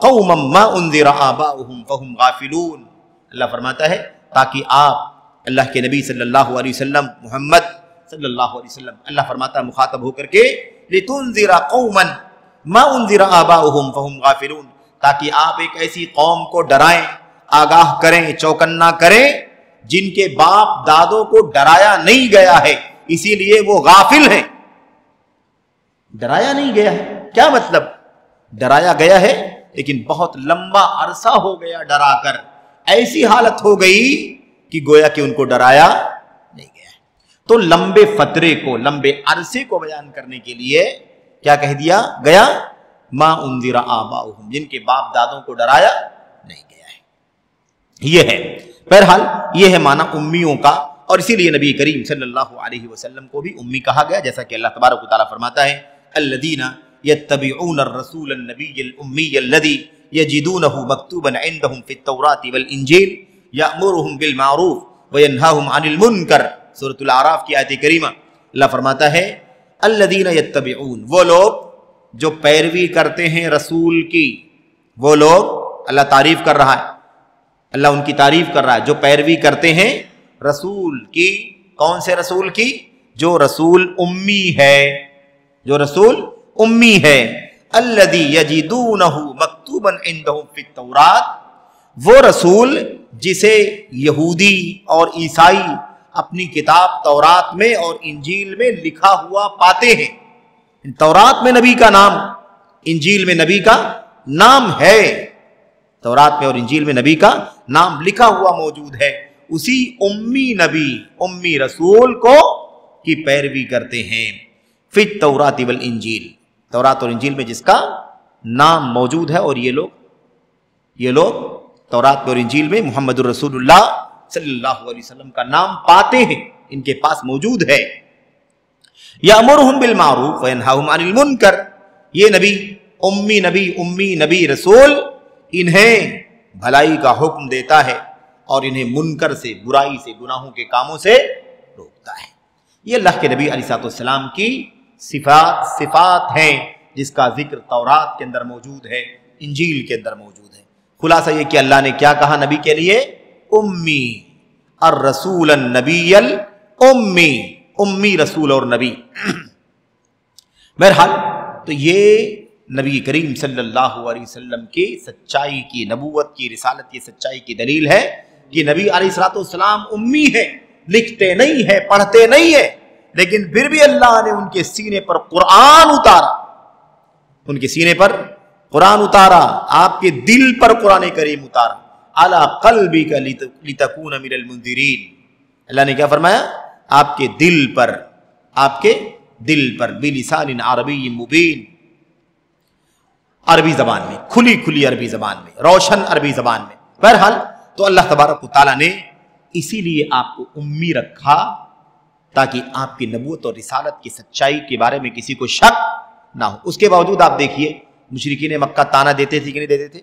قوما ما انذر آباؤہم فہم غافلون، اللہ فرماتا ہے تاکہ آپ اللہ کے نبی صلی اللہ علیہ وسلم، محمد صلی اللہ علیہ وسلم، اللہ فرماتا ہے مخاطب ہو کر کے لتنذر قوما ما انذر آباؤہم فہم غافلون، تاکہ آپ ایک ایسی قوم کو ڈرائیں، آگاہ کریں، چوکنا کریں جن کے باپ دادوں کو ڈرایا نہیں گیا ہے، اسی لیے وہ غافل ہیں۔ ڈرایا نہیں گیا ہے کیا مطلب؟ ڈرایا گیا ہے لیکن بہت لمبا عرصہ ہو گیا ڈرا کر، ایسی حالت ہو گئی کہ گویا کہ ان کو ڈرایا نہیں گیا۔ تو لمبے فترے کو، لمبے عرصے کو بیان کرنے کے لیے کیا کہہ دیا گیا؟ ما انذر آباؤہم، جن کے باپ دادوں کو ڈرایا نہیں گیا ہے۔ یہ ہے بہرحال یہ ہے معنی امیوں کا، اور اسی لیے نبی کریم صلی اللہ علیہ وسلم کو بھی امی کہا گیا، جیسا کہ اللہ تبارک و تعالیٰ فرماتا ہے الذین یتبعون الرسول النبی الامی الذی یجدونہ مکتوبا عندہم فی التوراۃ والانجیل یأمرہم بالمعروف وینہاہم عن المنکر، سورۃ الاعراف کی آیت کریمہ۔ اللہ فرماتا ہے الذین یتبعون، وہ لوگ جو پیروی کرتے ہیں رسول کی، وہ لوگ، اللہ تعریف کر رہا ہے، اللہ ان کی تعریف کر رہا ہے جو پیروی کرتے ہیں رسول کی۔ کون سے رسول کی؟ جو رسول امی ہے، جو رسول امی ہے۔ الذی یجدونہ مکتوبا عندہم فی التوراۃ، وہ رسول جسے یہودی اور عیسائی اپنی کتاب تورات میں اور انجیل میں لکھا ہوا پاتے ہیں۔ تورات میں نبی کا نام، انجیل میں نبی کا نام ہے، تورات میں اور انجیل میں نبی کا نام لکھا ہوا موجود ہے۔ اسی امی نبی، امی رسول کو کی پیروی کرتے ہیں۔ فی التوراۃ والانجیل، تورات اور انجیل میں جس کا نام موجود ہے، اور یہ لوگ تورات اور انجیل میں محمد الرسول اللہ صلی اللہ علیہ وسلم کا نام پاتے ہیں، ان کے پاس موجود ہے۔ یأمرہم بالمعروف وینہاہم عن المنکر، یہ نبی، امی نبی رسول انہیں بھلائی کا حکم دیتا ہے اور انہیں منکر سے، برائی سے، گناہوں کے کاموں سے روکتا ہے۔ یہ اللہ کے نبی علیہ السلام کی صفات ہیں جس کا ذکر تورات کے اندر موجود ہے، انجیل کے اندر موجود ہے۔ خلاصہ یہ کہ اللہ نے کیا کہا نبی کے لیے؟ امی، الرسول النبی الامی، امی رسول اور نبی۔ بہرحال تو یہ نبی کریم صلی اللہ علیہ وسلم کی سچائی کی، نبوت کی، رسالت کی سچائی کی دلیل ہے کہ نبی علیہ السلام امی ہے، لکھتے نہیں ہے، پڑھتے نہیں ہے، لیکن پھر بھی اللہ نے ان کے سینے پر قرآن اتارا، ان کے سینے پر قرآن اتارا، آپ کے دل پر قرآن کریم اتارا۔ علی قلبک لتکون من المنذرین، اللہ نے کیا فرمایا؟ آپ کے دل پر بلسان عربی مبین، عربی زبان میں، کھلی عربی زبان میں، روشن عربی زبان میں۔ بہرحال تو اللہ تبارک و تعالیٰ نے اسی لیے آپ کو امی رکھا تاکہ آپ کی نبوت اور رسالت کی سچائی کے بارے میں کسی کو شک نہ ہو۔ اس کے باوجود آپ دیکھیے مشرکین مکہ تانا دیتے تھے کہ نہیں دیتے تھے؟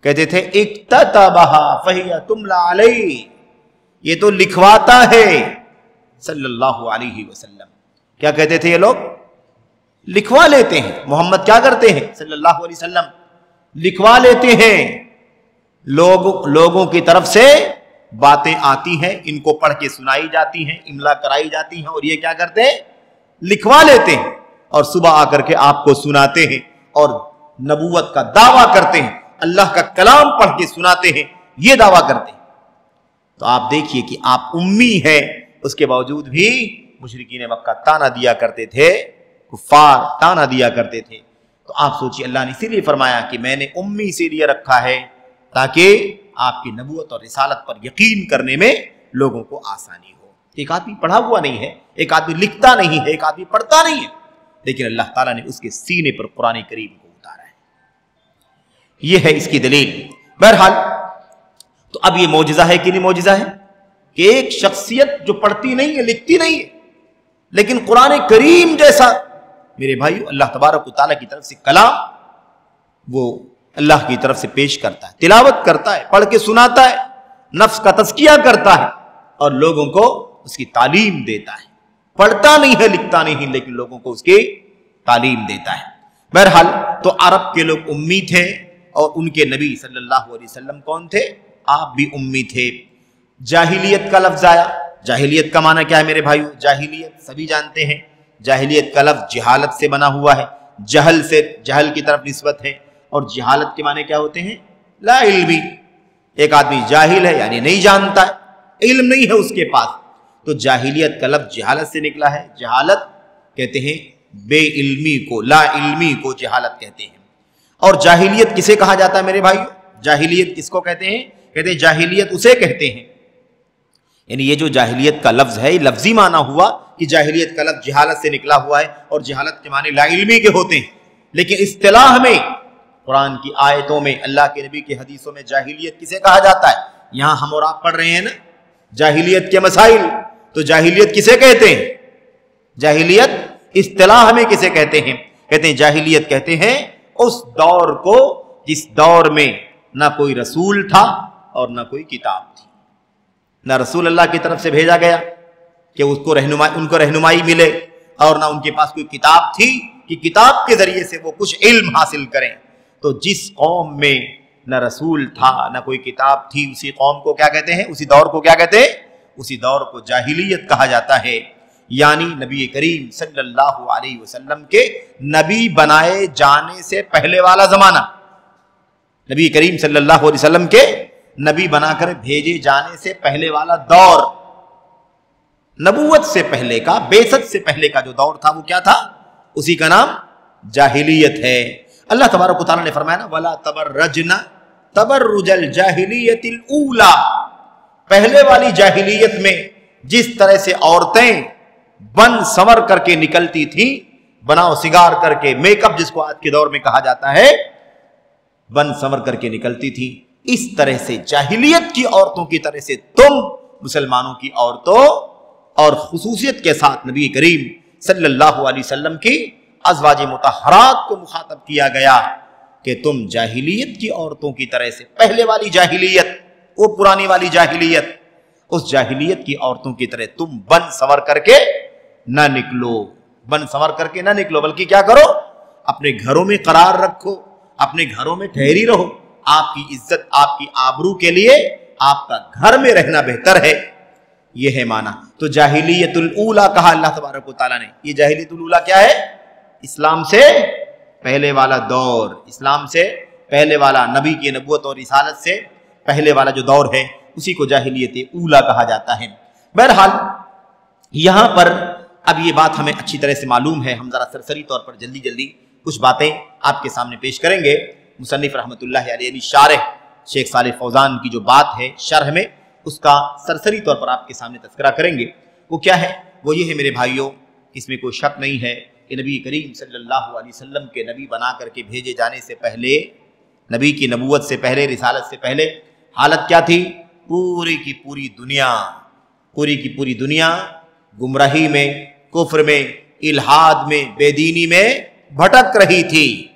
کہتے تھے اکتتبھا فہی تملی علیہ، یہ تو لکھواتا ہے صلی اللہ علیہ وسلم۔ کیا کہتے تھے یہ لوگ؟ لکھوا لیتے ہیں۔ محمد کیا کرتے ہیں صلی اللہ علیہ وسلم؟ لکھوا لیتے ہیں، لوگوں کی طرف سے باتیں آتی ہیں، ان کو پڑھ کے سنائی جاتی ہیں، املا کرائی جاتی ہیں، اور یہ کیا کرتے ہیں؟ لکھوا لیتے ہیں، اور صبح آ کر کے آپ کو سناتے ہیں اور نبوت کا دعویٰ کرتے ہیں، اللہ کا کلام پڑھ کے سناتے ہیں، یہ دعویٰ کرتے ہیں۔ تو آپ دیکھیے کہ آپ امی ہیں، اس کے باوجود بھی مشرکین مکہ تانا دیا کرتے تھے، کفار تانا دیا کرتے تھے۔ تو آپ سوچیے اللہ نے اسی لیے فرمایا کہ میں نے امی سے لیے رکھا ہے تاکہ آپ کی نبوت اور رسالت پر یقین کرنے میں لوگوں کو آسانی ہو۔ ایک آدمی پڑھا ہوا نہیں ہے، ایک آدمی لکھتا نہیں ہے، ایک آدمی پڑھتا نہیں ہے، لیکن اللہ تعالیٰ نے اس کے سینے پر قرآن کریم کو اتارا ہے۔ یہ ہے اس کی دلیل۔ بہرحال تو اب یہ معجزہ ہے کہ نہیں معجزہ ہے کہ ایک شخصیت جو پڑھتی نہیں ہے، لکھتی نہیں ہے، لیکن قرآن کریم جیسا میرے بھائیو اللہ تبارک و تعالیٰ کی طرف سے کلام وہ اللہ کی طرف سے پیش کرتا ہے، تلاوت کرتا ہے، پڑھ کے سناتا ہے، نفس کا تزکیہ کرتا ہے اور لوگوں کو اس کی تعلیم دیتا ہے۔ پڑھتا نہیں ہے، لکھتا نہیں، لیکن لوگوں کو اس کی تعلیم دیتا ہے۔ بہرحال تو عرب کے لوگ امی تھے، اور ان کے نبی صلی اللہ علیہ وسلم کون تھے؟ آپ بھی امی تھے۔ جاہلیت کا لفظ آیا۔ جاہلیت کا معنی کیا ہے میرے بھائیو؟ جاہلیت سبھی جانتے ہیں، جاہلیت کا لفظ جہالت سے بنا ہوا ہے، جہل سے، جہل کی طرف نسبت ہے، اور جہالت کے معنی کیا ہوتے ہیں؟ لا علمی۔ ایک آدمی جاہل ہے یعنی نہیں جانتا ہے، علم نہیں ہے اس کے پاس، تو جاہلیت کا لفظ جہالت سے نکلا ہے۔ جہالت کہتے ہیں بے علمی کو، لا علمی کو جہالت کہتے ہیں۔ اور جاہلیت کسے کہا جاتا ہے میرے بھائی؟ جاہلیت کس کو کہتے ہیں؟ کہتے ہیں جاہلیت اسے کہتے ہیں، یعنی یہ جو جاہلیت کا لفظ ہے یہ لفظی معنی ہوا کہ جاہلیت کا لفظ جہالت سے نکلا ہوا ہے، اور جہالت کے معنی لا علمی کے ہوتے ہیں، لیکن اصطلاح میں قرآن کی آیتوں میں، اللہ کے نبی کی حدیثوں میں جاہلیت کسے کہا جاتا ہے؟ یہاں ہم اور آپ پڑھ رہے ہیں نا جاہلیت کے مسائل، تو جاہلیت کسے کہتے ہیں؟ جاہلیت اصطلاح میں کسے کہتے ہیں؟ کہتے ہیں جاہلیت کہتے ہیں اس دور کو جس دور میں نہ کوئی رسول تھا اور نہ کوئی کتاب تھی، نہ رسول اللہ کی طرف سے بھیجا گیا کہ ان کو رہنمائی ملے، اور نہ ان کے پاس کوئی کتاب تھی کہ کتاب کے ذریعے سے وہ کچھ علم حاصل کریں۔ تو جس قوم میں نہ رسول تھا نہ کوئی کتاب تھی، اسی قوم کو کیا کہتے ہیں؟ اسی دور کو کیا کہتے ہیں؟ اسی دور کو جاہلیت کہا جاتا ہے، یعنی نبی کریم صلی اللہ علیہ وسلم کے نبی بنائے جانے سے پہلے والا زمانہ، نبی کریم صلی اللہ علیہ وسلم کے نبی بنا کر بھیجے جانے سے پہلے والا دور، نبوت سے پہلے کا، بعثت سے پہلے کا جو دور تھا وہ کیا تھا؟ اسی کا نام جاہلیت ہے۔ اللہ تبارک و تعالیٰ نے فرمایا نا وَلَا تَبَرَّجْنَ تَبَرُّجَ الْجَاهِلِيَّةِ الْأُولَى، پہلے والی جاہلیت میں جس طرح سے عورتیں بن سنور کر کے نکلتی تھیں، بناؤ سنگار کر کے، میک اپ جس کو آج کے دور میں کہا جاتا ہے، بن سنور کر کے نکلتی تھی، اس طرح سے جاہلیت کی عورتوں کی طرح سے تم مسلمانوں کی عورتوں، اور خصوصیت کے ساتھ نبی کریم صلی اللہ علیہ وسلم کی ازواج مطہرات کو مخاطب کیا گیا کہ تم جاہلیت کی عورتوں کی طرح سے، پہلے والی جاہلیت، وہ پرانی والی جاہلیت، اس جاہلیت کی عورتوں کی طرح تم بن سنور کر کے نہ نکلو، بن سنور کر کے نہ نکلو، بلکہ کیا کرو؟ اپنے گھروں میں قرار رکھو، اپنے گھروں میں ٹھہری رہو، آپ کی عزت، آپ کی آبرو کے لیے آپ کا گھر میں رہنا بہتر ہے، یہ ہے معنی۔ تو جاہلیت الاولیٰ کہا اللہ تبارک و تعالیٰ نے۔ یہ جاہلیت الاولیٰ کیا ہے؟ اسلام سے پہلے والا دور، اسلام سے پہلے والا، نبی کی نبوت اور رسالت سے پہلے والا جو دور ہے اسی کو جاہلیت اولیٰ کہا جاتا ہے۔ بہرحال یہاں پر اب یہ بات ہمیں اچھی طرح سے معلوم ہے، ہم ذرا سرسری طور پر جلدی کچھ باتیں آپ کے سامنے پیش کریں گے۔ مصنف رحمۃ اللہ علیہ شارح شیخ صالح فوزان کی جو بات ہے شرح میں، اس کا سرسری طور پر آپ کے سامنے تذکرہ کریں گے۔ وہ کیا ہے؟ وہ یہ ہے میرے بھائیوں، اس میں کوئی شک نہیں ہے کہ نبی کریم صلی اللہ علیہ وسلم کے نبی بنا کر کے بھیجے جانے سے پہلے، نبی کی نبوت سے پہلے، رسالت سے پہلے حالت کیا تھی؟ پوری کی پوری دنیا گمراہی میں، کفر میں، الحاد میں، بے دینی میں بھٹک رہی تھی،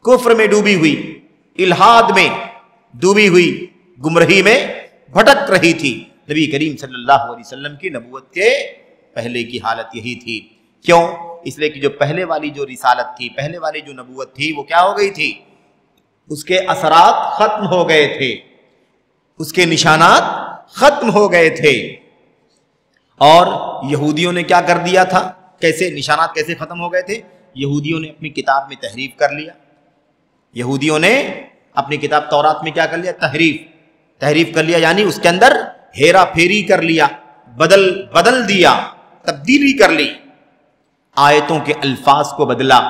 کفر میں ڈوبی ہوئی، الحاد میں ڈوبی ہوئی، گمراہی میں بھٹک رہی تھی۔ نبی کریم صلی اللہ علیہ وسلم کی نبوت کے پہلے کی حالت یہی تھی۔ کیوں؟ اس لیے کہ جو پہلے والی جو رسالت تھی، پہلے والی جو نبوت تھی، وہ کیا ہو گئی تھی؟ اس کے اثرات ختم ہو گئے تھے، اس کے نشانات ختم ہو گئے تھے۔ اور یہودیوں نے کیا کر دیا تھا؟ کیسے نشانات کیسے ختم ہو گئے تھے؟ یہودیوں نے اپنی کتاب میں تحریف کر لیا، یہودیوں نے اپنی کتاب تورات میں کیا کر لیا؟ تحریف کر لیا، یعنی اس کے اندر ہیرا پھیری کر لیا، بدل دیا، تبدیلی کر لی، آیتوں کے الفاظ کو بدلا،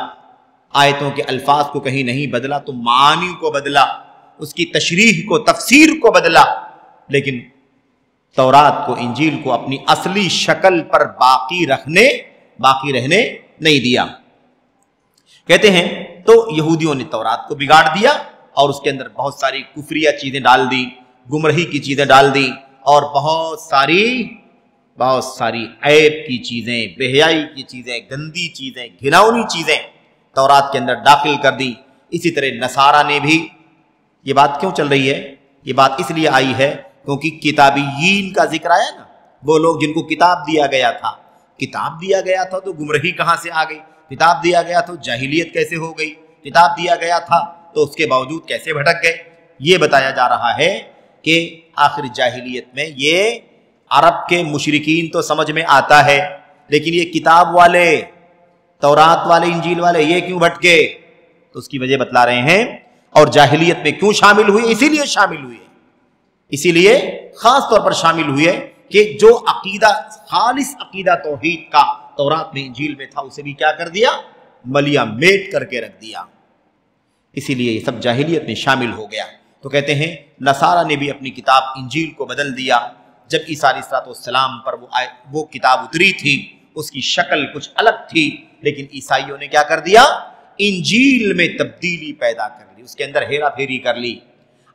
آیتوں کے الفاظ کو کہیں نہیں بدلا تو معانی کو بدلا، اس کی تشریح کو، تفسیر کو بدلا، لیکن تورات کو، انجیل کو اپنی اصلی شکل پر باقی رہنے نہیں دیا۔ کہتے ہیں تو یہودیوں نے تورات کو بگاڑ دیا اور اس کے اندر بہت ساری کفریہ چیزیں ڈال دی، گمراہی کی چیزیں ڈال دی، اور بہت ساری عیب کی چیزیں، بے حیائی کی چیزیں، گندی چیزیں، گھناؤنی چیزیں تورات کے اندر داخل کر دی۔ اسی طرح نصارہ نے بھی۔ یہ بات کیوں چل رہی ہے؟ یہ بات اس لیے آئی ہے کیونکہ کتابیین کا ذکر آیا نا، وہ لوگ جن کو کتاب دیا گیا تھا، کتاب دیا گیا تھا تو گمراہی کہاں سے آ گئی؟ کتاب دیا گیا تو جاہلیت کیسے ہو گئی؟ کتاب دیا گیا تھا تو اس کے باوجود کیسے بھٹک گئے؟ یہ بتایا جا رہا ہے کہ آخر جاہلیت میں یہ عرب کے مشرکین تو سمجھ میں آتا ہے، لیکن یہ کتاب والے، تورات والے، انجیل والے، یہ کیوں بھٹکے؟ تو اس کی وجہ بتلا رہے ہیں۔ اور جاہلیت میں کیوں شامل ہوئی؟ اسی لیے شامل ہوئی ہے، اسی لیے خاص طور پر شامل ہوئی ہے کہ جو عقیدہ، خالص عقیدہ توحید کا تورات میں، انجیل میں تھا، اسے بھی کیا کر دیا؟ ملیا میٹ کر کے رکھ دیا۔ اسی لیے یہ سب جاہلیت میں شامل ہو گیا۔ تو کہتے ہیں نصارہ نے بھی اپنی کتاب انجیل کو بدل دیا۔ جب عیسیٰ علیہ السلام پر وہ کتاب اتری تھی، اس کی شکل کچھ الگ تھی، لیکن عیسائیوں نے کیا کر دیا؟ انجیل میں تبدیلی پیدا کر لی، اس کے اندر ہیرا پھیری کر لی۔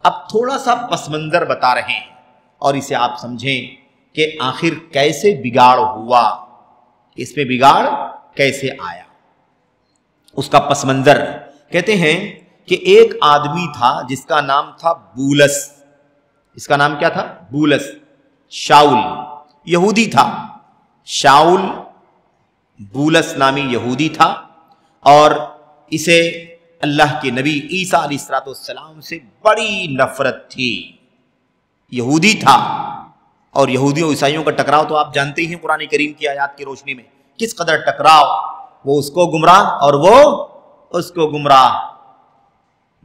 اب تھوڑا سا پس منظر بتا رہے ہیں اور اسے آپ سمجھیں کہ آخر کیسے بگاڑ ہوا، اس میں بگاڑ کیسے آیا، اس کا پس منظر۔ کہتے ہیں کہ ایک آدمی تھا جس کا نام تھا بولس۔ اس کا نام کیا تھا؟ بولس۔ شاؤل یہودی تھا، شاؤل بولس نامی یہودی تھا، اور اسے اللہ کے نبی عیسیٰ علیہ السلام سے بڑی نفرت تھی۔ یہودی تھا، اور یہودیوں عیسائیوں کا ٹکراؤ تو آپ جانتے ہی ہیں قرآن کریم کی آیات کی روشنی میں کس قدر ٹکراؤ، وہ اس کو گمراہ اور وہ اس کو گمراہ۔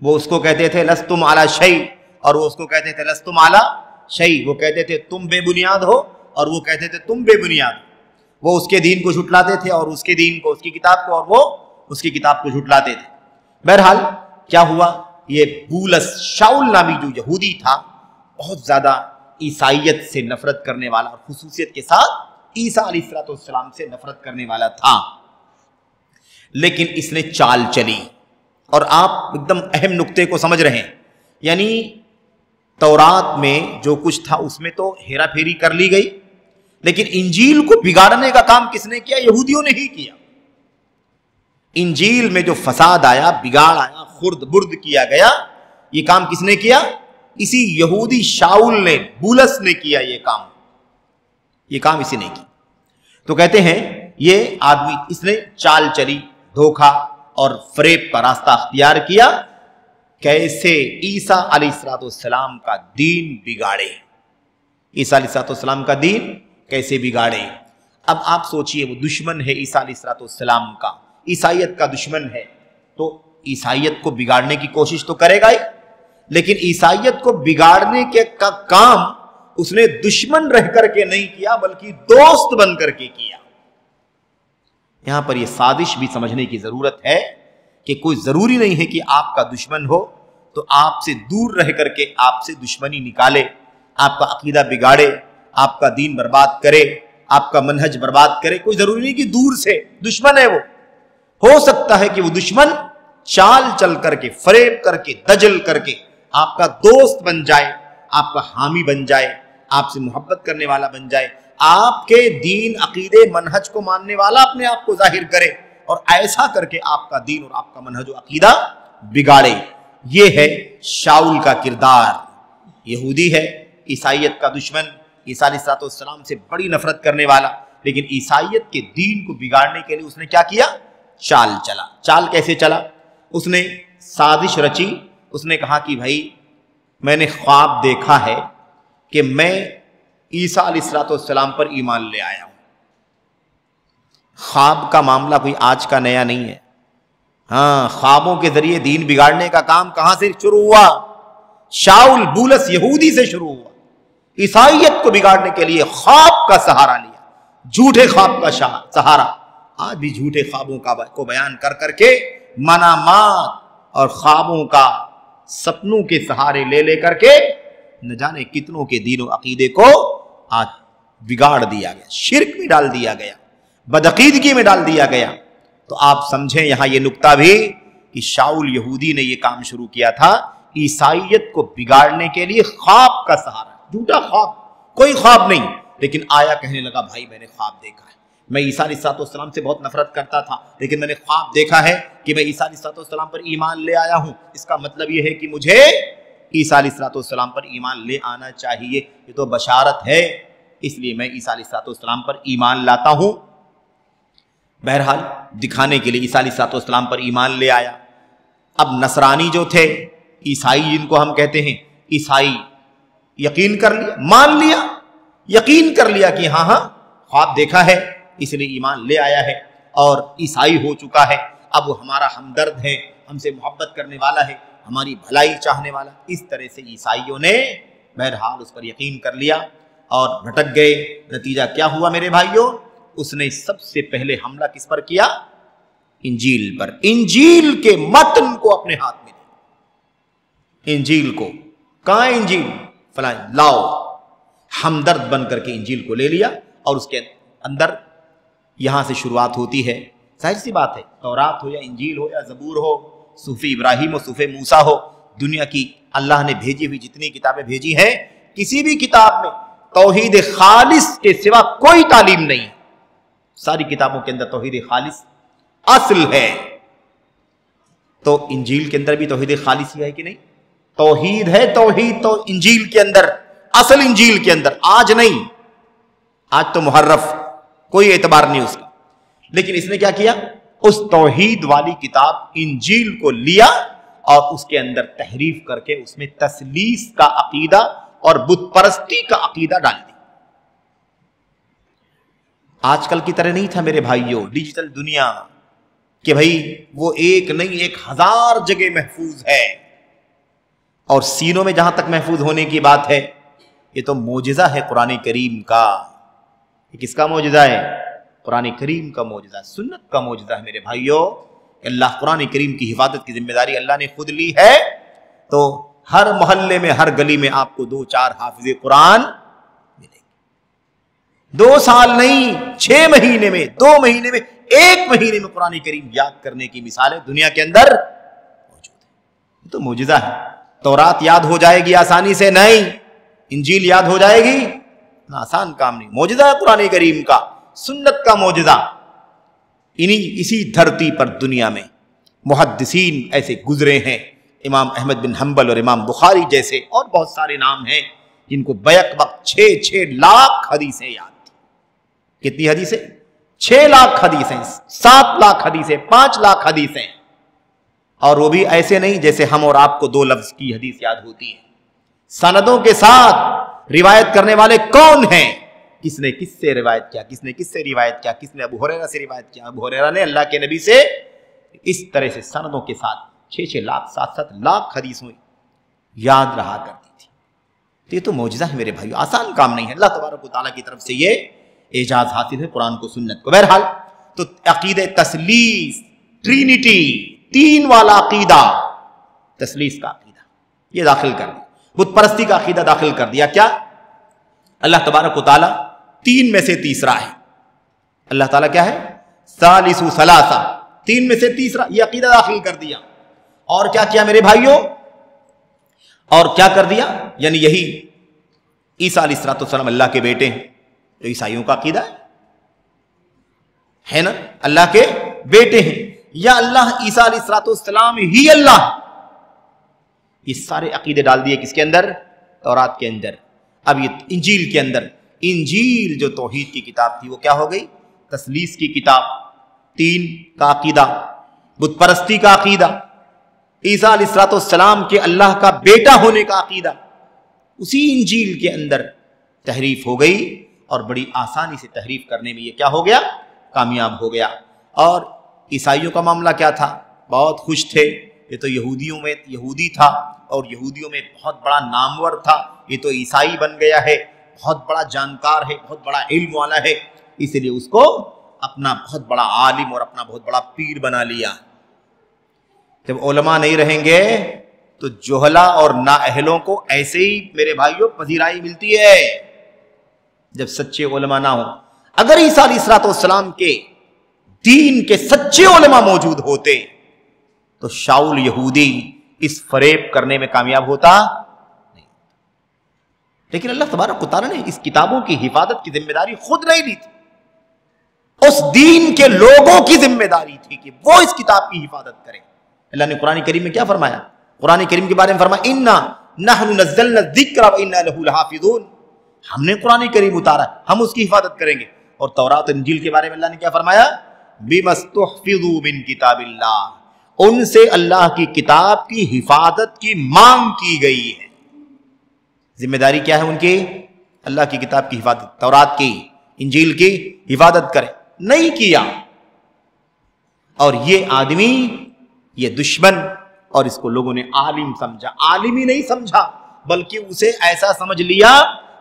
وہ اس کو کہتے تھے لستم علی شیء، اور وہ اس کو کہتے تھے لستم علی شیء۔ وہ کہتے تھے تم بے بنیاد ہو، اور وہ کہتے تھے تم بے بنیاد ہو۔ وہ اس کے دین کو جھٹلاتے تھے، اور اس کے دین کو، اس کی کتاب کو، اور وہ اس کی کتاب کو جھٹلاتے تھے۔ بہرحال کیا ہوا؟ یہ بولس شاؤل نامی جو یہودی تھا، بہت زیادہ عیسائیت سے نفرت کرنے والا، اور خصوصیت کے ساتھ عیسیٰ علیہ السلام سے نفرت کرنے والا تھا۔ لیکن اس نے چال چلی، اور آپ ایک دم اہم نقطے کو سمجھ رہے ہیں، یعنی تورات میں جو کچھ تھا اس میں تو ہیرا پھیری کر لی گئی، لیکن انجیل کو بگاڑنے کا کام کس نے کیا؟ یہودیوں نے ہی کیا۔ انجیل میں جو فساد آیا، بگاڑ آیا، خرد برد کیا گیا، یہ کام کس نے کیا؟ اسی یہودی شاؤل نے، بولس نے کیا یہ کام اسی نے کی۔ تو کہتے ہیں یہ آدمی، اس نے چال چلی، دھوکہ اور فریب کا راستہ اختیار کیا، کیسے عیسیٰ علیہ السلام کا دین بگاڑے، عیسیٰ علیہ السلام کا دین کیسے بگاڑے۔ اب آپ سوچئے، وہ دشمن ہے عیسیٰ علیہ السلام کا، عیسائیت کا دشمن ہے، تو عیسائیت کو بگاڑنے کی کوشش تو کرے گا ہی، لیکن عیسائیت کو بگاڑنے کا کام اس نے دشمن رہ کر کے نہیں کیا، بلکہ دوست بن کر کے کیا۔ یہاں پر یہ سازش بھی سمجھنے کی ضرورت ہے کہ کوئی ضروری نہیں ہے کہ آپ کا دشمن ہو تو آپ سے دور رہ کر کے آپ سے دشمنی نکالے، آپ کا عقیدہ بگاڑے، آپ کا دین برباد کرے، آپ کا منہج برباد کرے۔ کوئی ضروری نہیں کہ دور سے، دشمن ہے وہ، ہو سکتا ہے کہ وہ دشمن چال چل کر کے، فریب کر کے، دجل کر کے آپ کا دوست بن جائے، آپ کا حامی بن جائے، آپ سے محبت کرنے والا بن جائے، آپ کے دین، عقیدے، منہج کو ماننے والا اپنے آپ کو ظاہر کرے، اور ایسا کر کے آپ کا دین اور آپ کا منہج و عقیدہ بگاڑے۔ یہ ہے شاؤل کا کردار۔ یہودی ہے، عیسائیت کا دشمن، عیسیٰ علیہ السلام سے بڑی نفرت کرنے والا، لیکن عیسائیت کے دین کو بگاڑنے کے لیے اس نے کیا کیا؟ چال چلا۔ چال کیسے چلا؟ اس نے سازش رچی۔ اس نے کہا کہ بھائی میں نے خواب دیکھا ہے کہ میں عیسیٰ علیہ السلام پر ایمان لے آیا ہوں۔ خواب کا معاملہ کوئی آج کا نیا نہیں ہے۔ ہاں، خوابوں کے ذریعے دین بگاڑنے کا کام کہاں سے شروع ہوا؟ شاؤل بولس یہودی سے شروع ہوا۔ عیسائیت کو بگاڑنے کے لیے خواب کا سہارا لیا، جھوٹے خواب کا سہارا۔ آج بھی جھوٹے خوابوں کو بیان کر کر کے منامات اور خوابوں کا، سپنوں کے سہارے لے لے کر کے نہ جانے کتنوں کے دین و عقیدے کو آج بگاڑ دیا گیا، شرک میں ڈال دیا گیا، بدعقیدگی میں ڈال دیا گیا۔ تو آپ سمجھیں یہاں یہ نکتہ بھی کہ شاؤل یہودی نے یہ کام شروع کیا تھا، عیسائیت کو بگاڑنے کے لیے خواب کا سہارا، جھوٹا خواب، کوئی خواب نہیں، لیکن آیا کہنے لگا بھائی میں نے خواب دیکھا ہے، میں عیسیٰ علیہ السلام سے بہت نفرت کرتا تھا، لیکن میں نے خواب دیکھا ہے کہ میں عیسیٰ علیہ السلام پر ایمان لے آیا ہوں۔ اس کا مطلب یہ ہے کہ مجھے عیسیٰ علیہ السلام پر ایمان لے آنا چاہیے، یہ تو بشارت ہے، اس لیے میں عیسیٰ علیہ السلام پر ایمان لاتا ہوں۔ بہرحال دکھانے کے لیے عیسیٰ علیہ السلام پر ایمان لے آیا، اب نصرانی جو تھے، عیسائی جن کو ہم کہتے ہیں، عیسائی یقین کر لیا، مان لیا، یقین کر لیا کہ ہاں خواب دیکھا ہے اس لیے ایمان لے آیا ہے اور عیسائی ہو چکا ہے، اب وہ ہمارا ہمدرد ہے، ہم سے محبت کرنے والا ہے، ہماری بھلائی چاہنے والا۔ اس طرح سے عیسائیوں نے بہرحال اس پر یقین کر لیا اور بھٹک گئے۔ نتیجہ کیا ہوا میرے بھائیوں؟ اس نے سب سے پہلے حملہ کس پر کیا؟ انجیل پر، انجیل کے متن کو اپنے ہاتھ میں لیا، انجیل کو، کہاں ہے انجیل؟ فلاں لاؤ، ہمدرد بن کر کے انجیل کو لے لیا اور اس کے اندر یہاں سے شروعات ہوتی ہے۔ ظاہر سی بات ہے، تورات ہو یا انجیل ہو یا زبور ہو، صحف ابراہیم ہو، صحف موسیٰ ہو، دنیا کی اللہ نے بھیجی ہوئی جتنی کتابیں بھیجی ہیں، کسی بھی کتاب میں توحید خالص کے سوا کوئی تعلیم نہیں ہے۔ ساری کتابوں کے اندر توحید خالص اصل ہے، تو انجیل کے اندر بھی توحید خالص ہی ہے کہ نہیں؟ توحید ہے، توحید تو انجیل کے اندر، اصل انجیل کے اندر، آج نہیں، آج تو محرف، کوئی اعتبار نہیں اس کا۔ لیکن اس نے کیا کیا؟ اس توحید والی کتاب انجیل کو لیا اور اس کے اندر تحریف کر کے اس میں تثلیث کا عقیدہ اور بت پرستی کا عقیدہ ڈال دی۔ آج کل کی طرح نہیں تھا میرے بھائیوں ڈیجیٹل دنیا کہ بھئی وہ ایک نہیں 1000 جگہ محفوظ ہے، اور سینوں میں جہاں تک محفوظ ہونے کی بات ہے، یہ تو معجزہ ہے قرآن کریم کا۔ یہ کس کا معجزہ ہے؟ قرآن کریم کا معجزہ، سنت کا معجزہ ہے میرے بھائیوں۔ اللہ قرآن کریم کی حفاظت کی ذمہ داری اللہ نے خود لی ہے، تو ہر محلے میں، ہر گلی میں آپ کو 2-4 حافظ قرآن ملیں گے۔ 2 سال نہیں، 6 مہینے میں، 2 مہینے میں، 1 مہینے میں قرآن کریم یاد کرنے کی مثالیں دنیا کے اندر موجود ہیں۔ یہ تو معجزہ ہے۔ تورات یاد ہو جائے گی آسانی سے؟ نہیں۔ انجیل یاد ہو جائے گی؟ آسان کام نہیں۔ معجزہ ہے قرآن کریم کا، سنت کا معجزہ۔ اسی دھرتی پر دنیا میں محدثین ایسے گزرے ہیں، امام احمد بن حنبل اور امام بخاری جیسے، اور بہت سارے نام ہیں جن کو بیک وقت 6 لاکھ حدیثیں یاد تھی۔ کتنی حدیثیں؟ 6 لاکھ حدیثیں، 7 لاکھ حدیثیں، 5 لاکھ حدیثیں، اور وہ بھی ایسے نہیں جیسے ہم اور آپ کو 2 لفظ کی حدیث یاد ہوتی ہے۔ سندوں کے ساتھ روایت کرنے والے کون ہیں، کس نے کس سے روایت کیا، کس نے کس سے روایت کیا، کس نے ابو ہریرہ سے روایت کیا، ابو ہریرہ نے اللہ کے نبی سے، اس طرح سے سندوں کے ساتھ 6 لاکھ 7 لاکھ حدیثیں یاد رہا کرتی تھی۔ تو یہ تو معجزہ ہے میرے بھائیو، آسان کام نہیں ہے۔ اللہ تبارک و تعالیٰ کی طرف سے یہ اعجاز حاصل ہے قرآن کو، سنت کو۔ بہرحال تو عقیدہ تثلیث، ٹرینٹی، 3 والا عقیدہ، تثلیث کا عقیدہ یہ داخل کر دیا، بت پرستی کا عقیدہ داخل کر دیا۔ کیا؟ اللہ تبارک و تعالیٰ 3 میں سے تیسرا ہے۔ اللہ تعالیٰ کیا ہے؟ ثالث ثلاثہ، 3 میں سے تیسرا، یہ عقیدہ داخل کر دیا۔ اور کیا کیا میرے بھائیوں؟ اور کیا کر دیا؟ یعنی یہی عیسیٰ علیہ السلام اللہ کے بیٹے ہیں، تو عیسائیوں کا عقیدہ ہے نا، اللہ کے بیٹے ہیں، یا اللہ عیسیٰ علیہ السلام ہی اللہ۔ یہ سارے عقیدے ڈال دیے کس کے اندر؟ تورات کے اندر۔ اب یہ انجیل کے اندر، انجیل جو توحید کی کتاب تھی وہ کیا ہو گئی؟ تثلیث کی کتاب، 3 کا عقیدہ، بت پرستی کا عقیدہ، عیسیٰ علیہ السلام کے اللہ کا بیٹا ہونے کا عقیدہ، اسی انجیل کے اندر تحریف ہو گئی، اور بڑی آسانی سے تحریف کرنے میں یہ کیا ہو گیا؟ کامیاب ہو گیا۔ اور عیسائیوں کا معاملہ کیا تھا؟ بہت خوش تھے، یہ تو یہودیوں میں یہودی تھا، اور یہودیوں میں بہت بڑا نامور تھا، یہ تو عیسائی بن گیا ہے، بہت بڑا جانکار ہے، بہت بڑا علم والا ہے، اس لیے اس کو اپنا بہت بڑا عالم اور اپنا بہت بڑا پیر بنا لیا۔ جب علماء نہیں رہیں گے تو جہلا اور نااہلوں کو ایسے ہی میرے بھائیوں پذیرائی ملتی ہے، جب سچے علماء نہ ہوں۔ اگر عیسیٰ علیہ السلام کے دین کے سچے علماء موجود ہوتے تو شاؤل یہودی اس فریب کرنے میں کامیاب ہوتا نہیں۔ لیکن اللہ تبارک و تعالیٰ نے اس کتابوں کی حفاظت کی ذمہ داری خود نہیں لی تھی، اس دین کے لوگوں کی ذمہ داری تھی کہ وہ اس کتاب کی حفاظت کریں۔ اللہ نے قرآن کریم میں کیا فرمایا؟ قرآن کریم کے بارے میں فرمایا اِنَّا نَحْنُ نَزَّلْنَا الذِّكْرَ وَإِنَّا لَهُ لَحَافِظُونَ، ہم نے قرآن کریم اتارا، ہم اس کی حفاظت کریں گے۔ اور تورات انجیل کے بارے میں اللہ نے کیا فرمایا؟ بِمَا اسْتُحْفِظُوا مِن کتاب اللہ، ان سے اللہ کی کتاب کی حفاظت کی مانگ کی گئی ہے۔ ذمہ داری کیا ہے ان کی؟ اللہ کی کتاب کی حفاظت، تورات کی، انجیل کی حفاظت کریں، نہیں کیا۔ اور یہ آدمی، یہ دشمن، اور اس کو لوگوں نے عالم سمجھا، عالم ہی نہیں سمجھا بلکہ اسے ایسا سمجھ لیا